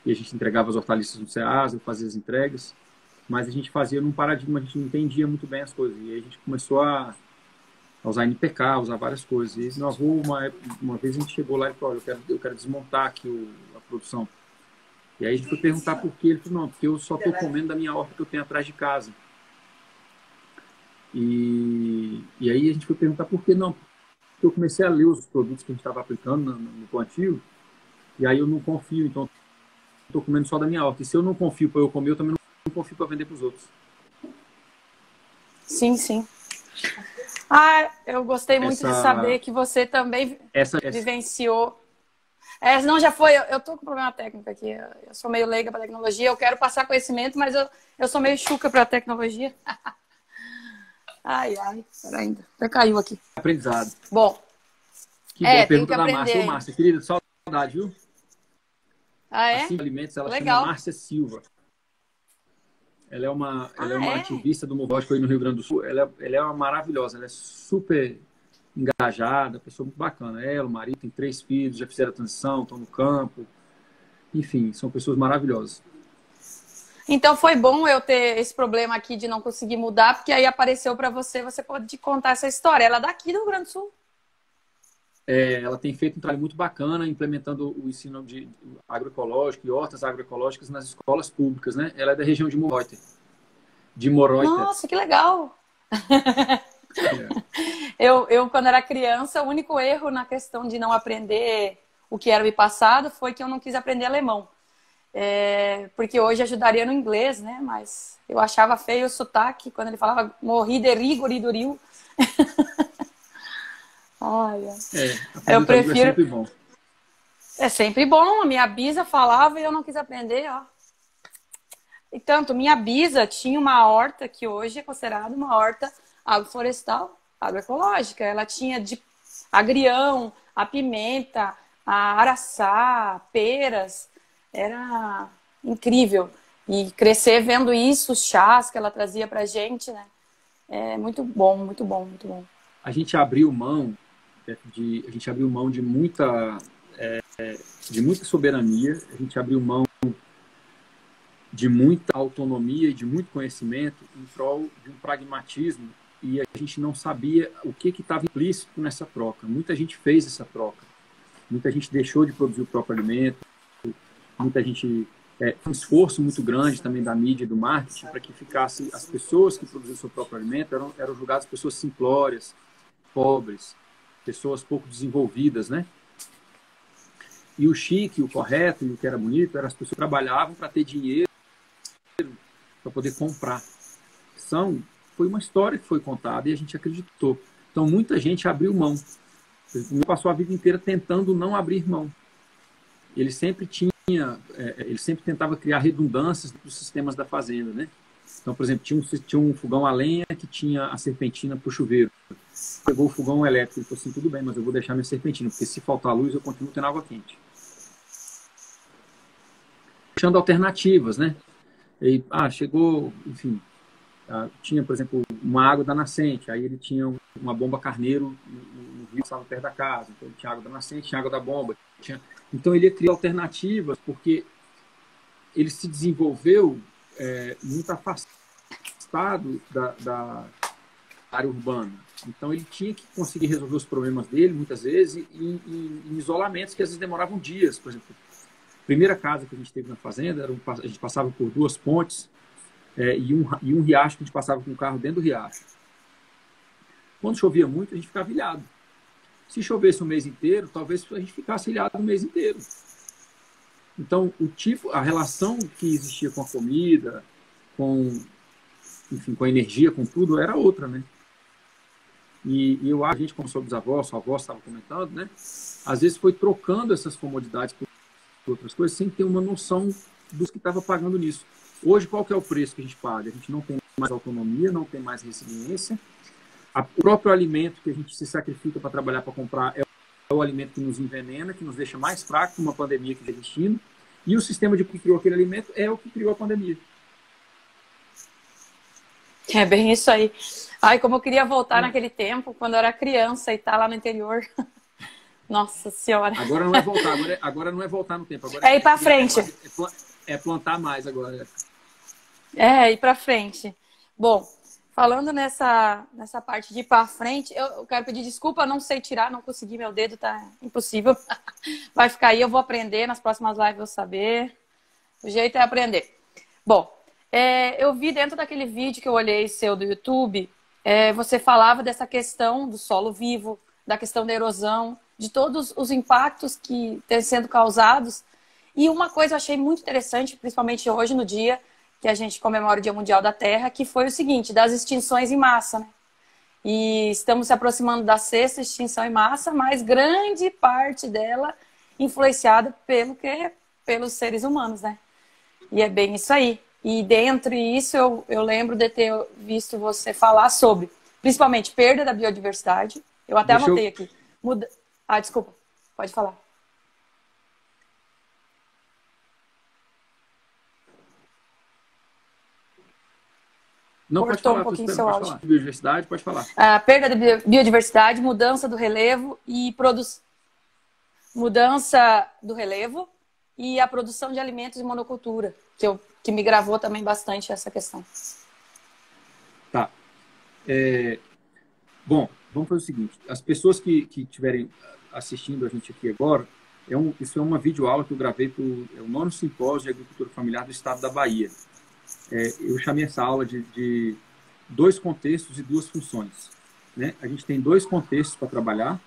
e a gente entregava as hortaliças no Ceasa, fazia as entregas, mas a gente fazia num paradigma, a gente não entendia muito bem as coisas. E aí a gente começou a usar NPK, usar várias coisas. E meu avô, uma vez a gente chegou lá e falou, olha, eu quero desmontar aqui a produção. E aí a gente foi perguntar por quê. Ele falou, não, porque eu só estou comendo da minha horta que eu tenho atrás de casa. E aí a gente foi perguntar por que não. Porque eu comecei a ler os produtos que a gente estava aplicando no plantio, e aí eu não confio, então eu estou comendo só da minha horta. E se eu não confio para eu comer, eu também não confio para vender para os outros. Sim, sim. Ah, eu gostei muito de Essa, saber que você também essa, vivenciou. Não, já foi. Eu tô com problema técnico aqui. Eu sou meio leiga para tecnologia. Eu quero passar conhecimento, mas eu sou meio chuca para tecnologia. Ai, peraí, ainda. Até caiu aqui. aprendizado. Bom, Que bom, tenho que pergunta da Márcia. Ô, aprender. Márcia, querida, saudade, viu? Ah, A é? Silvia Alimentos, ela chama Legal. Márcia Silva. Ela é Ah, uma é? ativista do movimento aí no Rio Grande do Sul. Ela é uma maravilhosa, ela é super engajada, pessoa muito bacana. Ela, o marido, tem 3 filhos, já fizeram a transição, estão no campo. Enfim, são pessoas maravilhosas. Então foi bom eu ter esse problema aqui de não conseguir mudar, porque aí apareceu para você, você pode contar essa história. Ela é daqui do Rio Grande do Sul. Ela tem feito um trabalho muito bacana implementando o ensino de agroecológico e hortas agroecológicas nas escolas públicas, né? Ela é da região de Moreuter. De Moreuter. Nossa, que legal! É. Eu, quando era criança, o único erro na questão de não aprender o que era o passado foi que eu não quis aprender alemão. Porque hoje ajudaria no inglês, né? Mas eu achava feio o sotaque quando ele falava morri de rigoriduril. Ai, eu prefiro. É sempre bom. É sempre bom. A minha bisa falava e eu não quis aprender, ó. E tanto, minha bisa tinha uma horta que hoje é considerada uma horta agroflorestal, agroecológica. Ela tinha de agrião, a pimenta, a araçá, peras. Era incrível. E crescer vendo isso, os chás que ela trazia pra gente, né? É muito bom, muito bom, muito bom. A gente abriu mão de muita soberania, a gente abriu mão de muita autonomia e de muito conhecimento em prol de um pragmatismo, e a gente não sabia o que estava implícito nessa troca. Muita gente fez essa troca, muita gente deixou de produzir o próprio alimento, muita gente um esforço muito grande também da mídia e do marketing para que ficasse as pessoas que produziam o seu próprio alimento eram julgadas pessoas simplórias, pobres, pessoas pouco desenvolvidas, né? E o chique, o correto e o que era bonito eram as pessoas que trabalhavam para ter dinheiro para poder comprar. Foi uma história que foi contada e a gente acreditou. Então muita gente abriu mão. Ele passou a vida inteira tentando não abrir mão. Ele sempre tentava criar redundâncias dos sistemas da fazenda, né? Então, por exemplo, tinha um fogão a lenha que tinha a serpentina para o chuveiro. Pegou o fogão elétrico e falou assim, tudo bem, mas eu vou deixar minha serpentina, porque se faltar luz eu continuo tendo água quente. Deixando alternativas, né? E, chegou, enfim, tinha, por exemplo, uma água da nascente, aí ele tinha uma bomba carneiro no rio que estava perto da casa, então ele tinha água da nascente, tinha água da bomba, então ele ia criar alternativas, porque ele se desenvolveu muito afastado área urbana. Então, ele tinha que conseguir resolver os problemas dele, muitas vezes, em isolamentos que às vezes demoravam dias. Por exemplo, a primeira casa que a gente teve na fazenda, a gente passava por 2 pontes e um riacho que a gente passava com o carro dentro do riacho. Quando chovia muito, a gente ficava ilhado. Se chovesse o mês inteiro, talvez a gente ficasse ilhado o mês inteiro. Então, a relação que existia com a comida, enfim, com a energia, com tudo, era outra, né? E a gente, como sua bisavó, sua avó estava comentando, né? Às vezes foi trocando essas comodidades por outras coisas sem ter uma noção dos que estava pagando nisso. Hoje, qual que é o preço que a gente paga? A gente não tem mais autonomia, não tem mais resiliência. O próprio alimento que a gente se sacrifica para trabalhar, para comprar, é o alimento que nos envenena, que nos deixa mais fracos numa pandemia que está existindo. E o sistema que criou aquele alimento é o que criou a pandemia. É bem isso aí. Ai, como eu queria voltar naquele tempo, quando eu era criança e estar lá no interior. Nossa Senhora. Agora não é voltar, agora não é voltar no tempo. Agora é ir para frente. É plantar mais agora. É, ir para frente. Bom, falando nessa parte de ir para frente, eu quero pedir desculpa, não sei tirar, não consegui, meu dedo tá impossível. Vai ficar aí, eu vou aprender, nas próximas lives eu vou saber. O jeito é aprender. Bom, eu vi dentro daquele vídeo que eu olhei seu do YouTube, você falava dessa questão do solo vivo, da questão da erosão, de todos os impactos que estão sendo causados. E uma coisa eu achei muito interessante, principalmente hoje no dia que a gente comemora o Dia Mundial da Terra, que foi o seguinte, das extinções em massa, né? E estamos se aproximando da 6ª extinção em massa, mas grande parte dela influenciada pelos seres humanos, né? E é bem isso aí. E dentro disso eu lembro de ter visto você falar sobre, principalmente, perda da biodiversidade. Eu até anotei aqui. Desculpa. Pode falar. Não, cortou pode falar, um pouquinho seu áudio. Biodiversidade, pode falar. A perda da biodiversidade, mudança do relevo e mudança do relevo e a produção de alimentos e monocultura, que me gravou também bastante essa questão. Tá. Bom, vamos fazer o seguinte. As pessoas que estiverem assistindo a gente aqui agora, isso é uma videoaula que eu gravei para o 9º Simpósio de Agricultura Familiar do Estado da Bahia. Eu chamei essa aula de 2 contextos e 2 funções, né? A gente tem 2 contextos para trabalhar.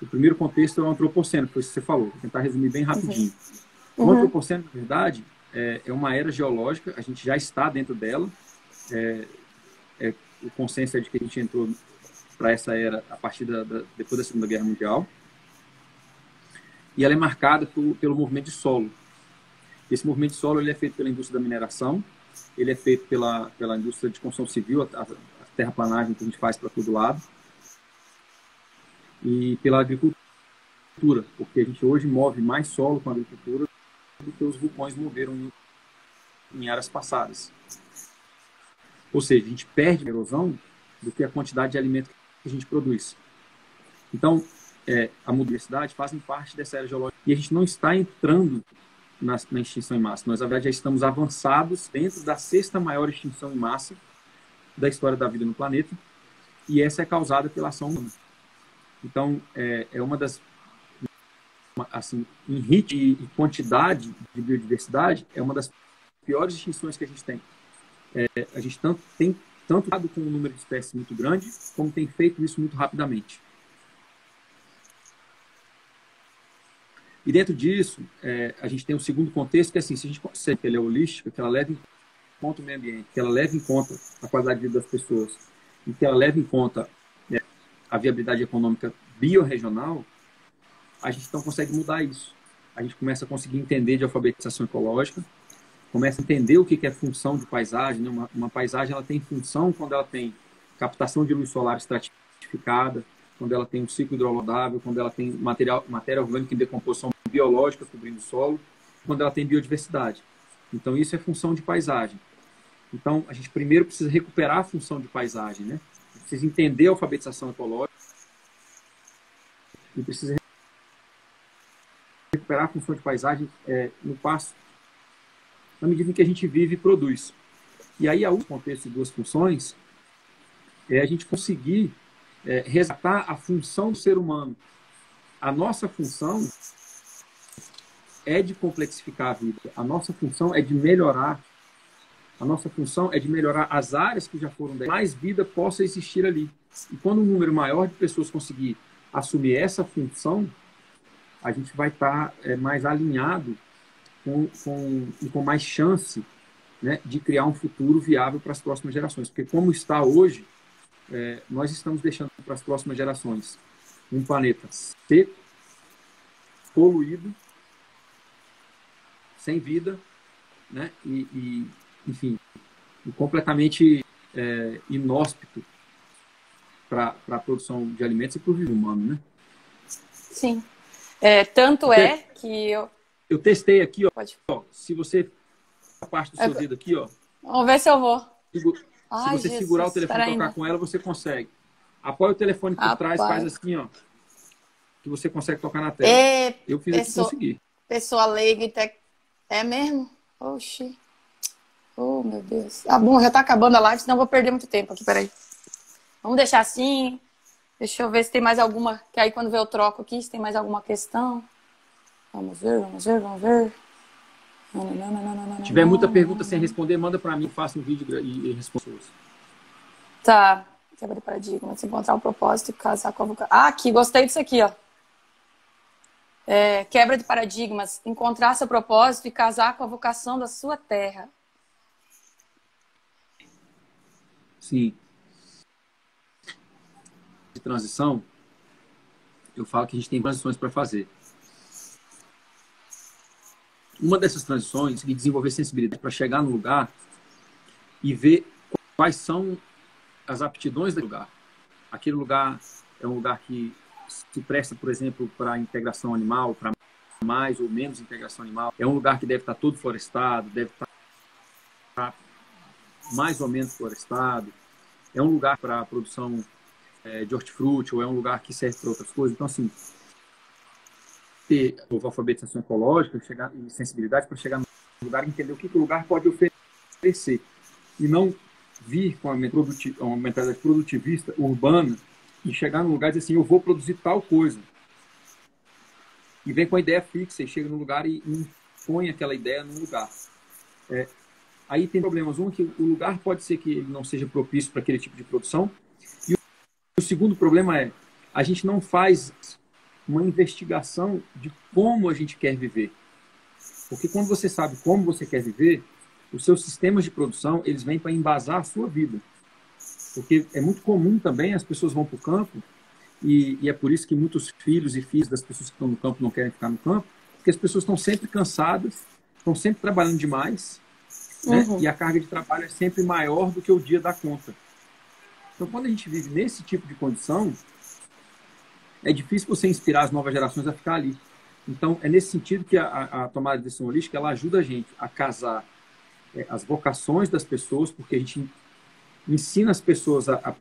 O primeiro contexto é o antropoceno, que foi isso que você falou. Vou tentar resumir bem rapidinho. O antropoceno, na verdade, é uma era geológica. A gente já está dentro dela. O consenso é de que a gente entrou para essa era a partir depois da Segunda Guerra Mundial. E ela é marcada pelo movimento de solo. Esse movimento de solo ele é feito pela indústria da mineração, ele é feito pela indústria de construção civil, a terraplanagem que a gente faz para todo lado, e pela agricultura, porque a gente hoje move mais solo com a agricultura do que os vulcões moveram em eras passadas. Ou seja, a gente perde a erosão do que a quantidade de alimento que a gente produz. Então, a biodiversidade fazem parte dessa era geológica. E a gente não está entrando na extinção em massa. Nós, na verdade, já estamos avançados dentro da 6ª maior extinção em massa da história da vida no planeta. E essa é causada pela ação humana. Então, uma das... Assim, em ritmo e quantidade de biodiversidade, é uma das piores extinções que a gente tem. A gente tem tanto dado com um número de espécies muito grande, como tem feito isso muito rapidamente. E dentro disso, a gente tem um segundo contexto, que é assim, se a gente consegue que ela é holística, que ela leve em conta o meio ambiente, que ela leve em conta a qualidade de vida das pessoas, e que ela leve em conta a viabilidade econômica biorregional, a gente então consegue mudar isso. A gente começa a conseguir entender de alfabetização ecológica, começa a entender o que é função de paisagem, né? Uma paisagem ela tem função quando ela tem captação de luz solar estratificada, quando ela tem um ciclo hidrolodável, quando ela tem matéria orgânica em decomposição biológica cobrindo o solo, quando ela tem biodiversidade. Então, isso é função de paisagem. Então, a gente primeiro precisa recuperar a função de paisagem, né? Precisa entender a alfabetização ecológica e precisa recuperar a função de paisagem no passo, na medida em que a gente vive e produz. E aí, a último contexto de 2 funções é a gente conseguir resgatar a função do ser humano. A nossa função é de complexificar a vida. A nossa função é de melhorar. A nossa função é de melhorar as áreas que já foram dadas, mais vida possa existir ali. E quando um número maior de pessoas conseguir assumir essa função, a gente vai estar mais alinhado e com mais chance, né, de criar um futuro viável para as próximas gerações. Porque como está hoje, nós estamos deixando para as próximas gerações um planeta seco, poluído, sem vida, né, enfim, e completamente inóspito para a produção de alimentos e para o vivo humano, né? Sim. Tanto é que eu testei aqui, Pode. ó, se você a parte do seu dedo aqui, ó. Vamos ver se eu vou. Se você Jesus, segurar o telefone e tocar com ela, você consegue. Apoia o telefone por trás, faz assim, ó, que você consegue tocar na tela. Eu fiz aqui e consegui. Pessoa leiga, é mesmo? Oxi. Oh, meu Deus. Ah, bom, já tá acabando a live, senão eu vou perder muito tempo aqui, peraí. Vamos deixar assim. Deixa eu ver se tem mais alguma, que aí quando eu troco aqui, se tem mais alguma questão. Vamos ver. Se tiver muita pergunta sem responder, manda para mim, faça um vídeo e respondo. Tá. Quebra de paradigma, se encontrar o propósito e casar com a vocação. Ah, aqui, gostei disso aqui, ó. Quebra de paradigmas, encontrar seu propósito e casar com a vocação da sua terra. Sim. De transição, eu falo que a gente tem transições para fazer. Uma dessas transições é desenvolver sensibilidade para chegar no lugar e ver quais são as aptidões do lugar. Aquele lugar é um lugar que se presta, por exemplo, para a integração animal, para mais ou menos integração animal. É um lugar que deve estar todo florestado, deve estar mais ou menos florestado. É um lugar para a produção de hortifruti, ou é um lugar que serve para outras coisas. Então, assim, ter alfabetização ecológica e sensibilidade para chegar no lugar e entender o que o lugar pode oferecer. E não vir com uma mentalidade produtivista, urbana, e chegar num lugar e dizer assim, eu vou produzir tal coisa. E vem com a ideia fixa e chega no lugar e impõe aquela ideia no lugar. Aí tem problemas. Um, que o lugar pode ser que ele não seja propício para aquele tipo de produção. E o segundo problema é, a gente não faz uma investigação de como a gente quer viver. Porque quando você sabe como você quer viver, os seus sistemas de produção, eles vêm para embasar a sua vida. Porque é muito comum também, as pessoas vão para o campo, e é por isso que muitos filhos e filhas das pessoas que estão no campo não querem ficar no campo, porque as pessoas estão sempre cansadas, estão sempre trabalhando demais, né? E a carga de trabalho é sempre maior do que o dia dá conta. Então, quando a gente vive nesse tipo de condição, é difícil você inspirar as novas gerações a ficar ali. Então, é nesse sentido que a tomada de decisão holística, ela ajuda a gente a casar as vocações das pessoas, porque a gente ensina as pessoas a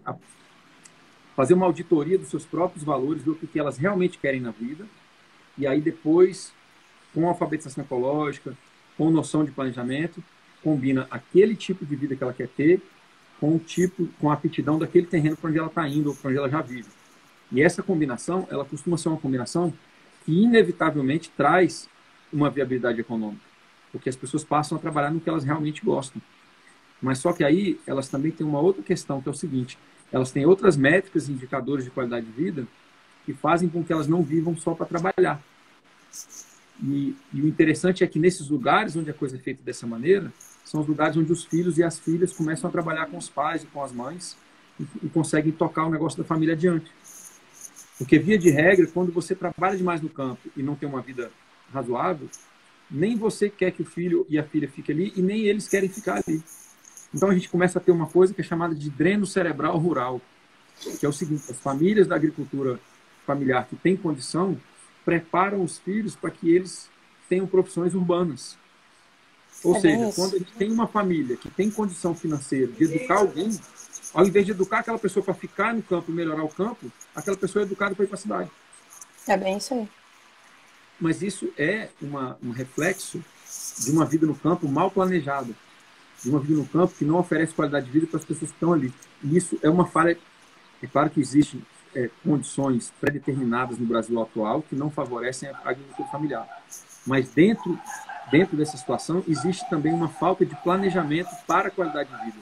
fazer uma auditoria dos seus próprios valores, ver o que elas realmente querem na vida, e aí depois, com alfabetização ecológica, com noção de planejamento, combina aquele tipo de vida que ela quer ter com a aptidão daquele terreno para onde ela está indo ou para onde ela já vive. E essa combinação, ela costuma ser uma combinação que inevitavelmente traz uma viabilidade econômica, porque as pessoas passam a trabalhar no que elas realmente gostam. Mas só que aí elas também têm uma outra questão, que é o seguinte, elas têm outras métricas e indicadores de qualidade de vida que fazem com que elas não vivam só para trabalhar. E o interessante é que nesses lugares onde a coisa é feita dessa maneira, são os lugares onde os filhos e as filhas começam a trabalhar com os pais e com as mães e conseguem tocar o negócio da família adiante. Porque, via de regra, quando você trabalha demais no campo e não tem uma vida razoável, nem você quer que o filho e a filha fiquem ali e nem eles querem ficar ali. Então, a gente começa a ter uma coisa que é chamada de dreno cerebral rural, que é o seguinte, as famílias da agricultura familiar que têm condição preparam os filhos para que eles tenham profissões urbanas. Ou seja, quando a gente tem uma família que tem condição financeira de educar alguém, ao invés de educar aquela pessoa para ficar no campo e melhorar o campo, aquela pessoa é educada para ir para a cidade. É bem isso aí. Mas isso é um reflexo de uma vida no campo mal planejada. de uma vida no campo que não oferece qualidade de vida para as pessoas que estão ali. E isso é uma falha. É claro que existem condições pré-determinadas no Brasil atual que não favorecem a agricultura familiar. Mas dentro dessa situação existe também uma falta de planejamento para a qualidade de vida.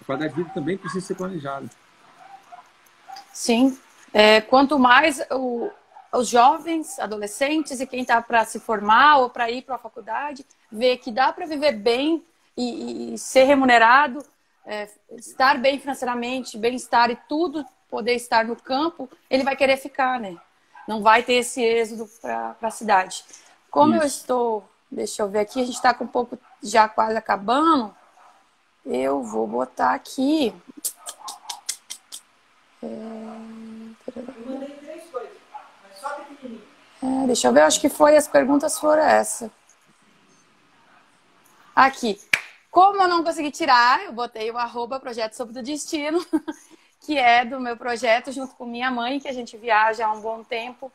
A qualidade de vida também precisa ser planejada. Sim. Quanto mais os jovens, adolescentes e quem está para se formar ou para ir para a faculdade, ver que dá para viver bem e ser remunerado, estar bem financeiramente, bem-estar e tudo, poder estar no campo, ele vai querer ficar, né? Não vai ter esse êxodo para a cidade. Como eu estou, deixa eu ver aqui, a gente está com um pouco já quase acabando, eu vou botar aqui. Eu mandei 3 coisas, mas só pequenininho. Deixa eu ver, acho que as perguntas foram essa. Aqui. Como eu não consegui tirar, eu botei o @projeto sobre o destino, que é do meu projeto junto com minha mãe, que a gente viaja há um bom tempo,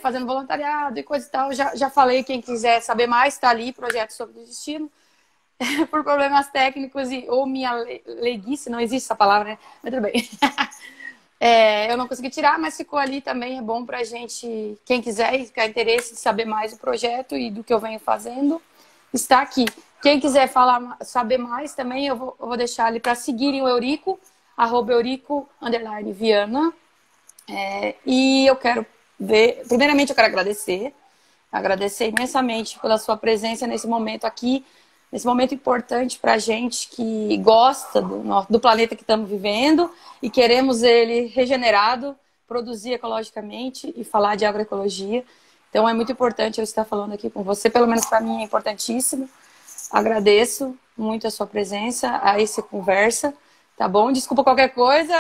fazendo voluntariado e coisa e tal. Já falei, quem quiser saber mais, está ali, Projeto sobre o Destino. Por problemas técnicos ou minha leiguice, não existe essa palavra, né? Mas tudo bem. Eu não consegui tirar, mas ficou ali também. É bom pra gente, quem quiser e tiver interesse de saber mais do projeto e do que eu venho fazendo, está aqui. Quem quiser saber mais também, eu vou deixar ali para seguirem o Eurico, @Eurico_Viana. E eu quero ver, primeiramente eu quero agradecer imensamente pela sua presença nesse momento aqui, nesse momento importante para a gente que gosta do planeta que estamos vivendo e queremos ele regenerado, produzir ecologicamente e falar de agroecologia. Então é muito importante eu estar falando aqui com você, pelo menos para mim é importantíssimo. Agradeço muito a sua presença, a essa conversa, tá bom? Desculpa qualquer coisa,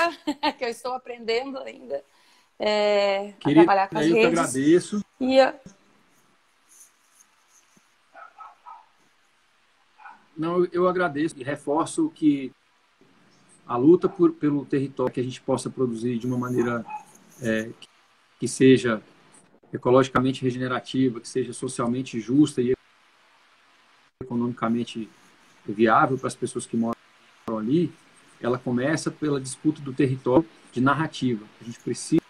que eu estou aprendendo ainda a trabalhar com as redes. Eu que agradeço. Não, eu agradeço e reforço que a luta pelo território que a gente possa produzir de uma maneira que seja ecologicamente regenerativa, que seja socialmente justa e economicamente viável para as pessoas que moram ali, ela começa pela disputa do território de narrativa. A gente precisa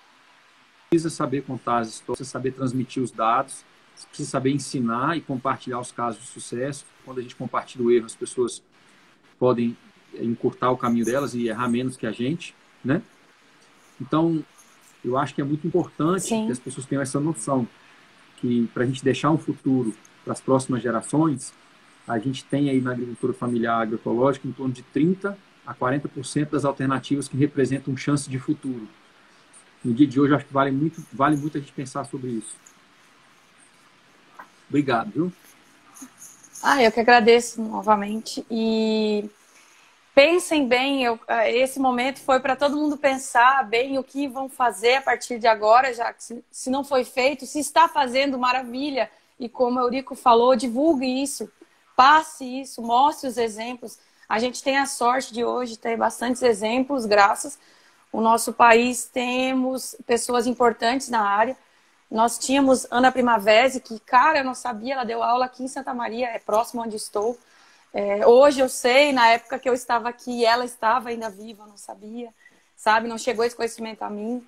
saber contar as histórias, precisa saber transmitir os dados, precisa saber ensinar e compartilhar os casos de sucesso. Quando a gente compartilha o erro, as pessoas podem encurtar o caminho delas e errar menos que a gente, né? Então, eu acho que é muito importante que as pessoas tenham essa noção que para a gente deixar um futuro para as próximas gerações, a gente tem aí na agricultura familiar agroecológica em torno de 30% a 40% das alternativas que representam chance de futuro. No dia de hoje, eu acho que vale muito a gente pensar sobre isso. Obrigado, viu? Eu que agradeço novamente. E pensem bem, esse momento foi para todo mundo pensar bem o que vão fazer a partir de agora, já que se não foi feito, se está fazendo, maravilha. E como o Eurico falou, divulgue isso, passe isso, mostre os exemplos. A gente tem a sorte de hoje ter bastantes exemplos, graças ao nosso país, temos pessoas importantes na área. Nós tínhamos Ana Primavera, que, cara, eu não sabia, ela deu aula aqui em Santa Maria, próximo onde estou. Hoje eu sei, na época que eu estava aqui, ela estava ainda viva, eu não sabia, sabe? Não chegou esse conhecimento a mim.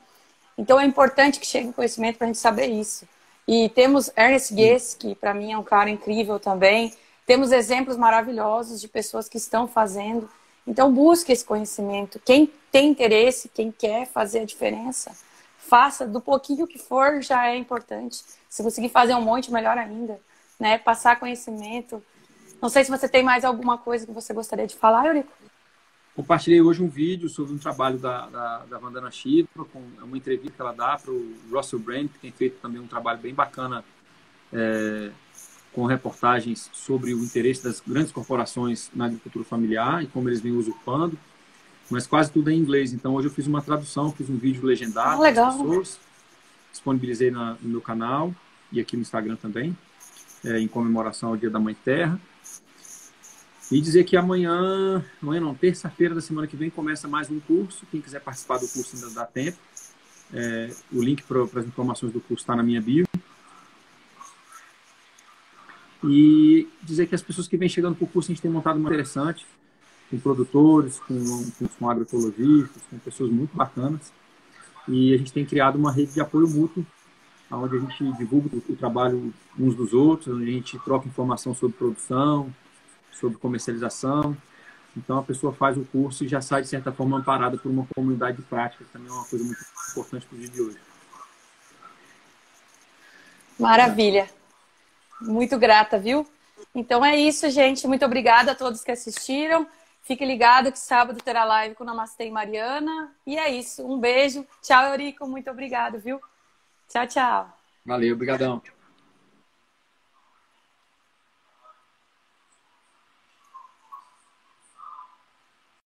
Então é importante que chegue o conhecimento para a gente saber isso. E temos Ernest Guess, que para mim é um cara incrível também. Temos exemplos maravilhosos de pessoas que estão fazendo. Então busque esse conhecimento. Quem tem interesse, quem quer fazer a diferença, faça. Do pouquinho que for já é importante. Se conseguir fazer um monte, melhor ainda, né? Passar conhecimento. Não sei se você tem mais alguma coisa que você gostaria de falar, Eurico. Compartilhei hoje um vídeo sobre um trabalho da Vandana Shiva, com uma entrevista que ela dá para o Russell Brand, que tem feito também um trabalho bem bacana com reportagens sobre o interesse das grandes corporações na agricultura familiar e como eles vêm usurpando, mas quase tudo é em inglês. Então hoje eu fiz uma tradução, fiz um vídeo legendado para as pessoas, disponibilizei no meu canal e aqui no Instagram também, em comemoração ao Dia da Mãe Terra. E dizer que amanhã não, terça-feira da semana que vem, começa mais um curso. Quem quiser participar do curso ainda dá tempo. O link para as informações do curso está na minha bio. E dizer que as pessoas que vêm chegando para o curso, a gente tem montado uma interessante, com produtores, com agroecologistas, com pessoas muito bacanas. E a gente tem criado uma rede de apoio mútuo, onde a gente divulga o trabalho uns dos outros, onde a gente troca informação sobre produção, sobre comercialização. Então, a pessoa faz o curso e já sai, de certa forma, amparada por uma comunidade de prática, que também é uma coisa muito importante para o dia de hoje. Maravilha. Muito grata, viu? Então é isso, gente. Muito obrigada a todos que assistiram. Fique ligado que sábado terá live com Namastê e Mariana. E é isso. Um beijo. Tchau, Eurico. Muito obrigado, viu? Tchau, tchau. Valeu, obrigadão.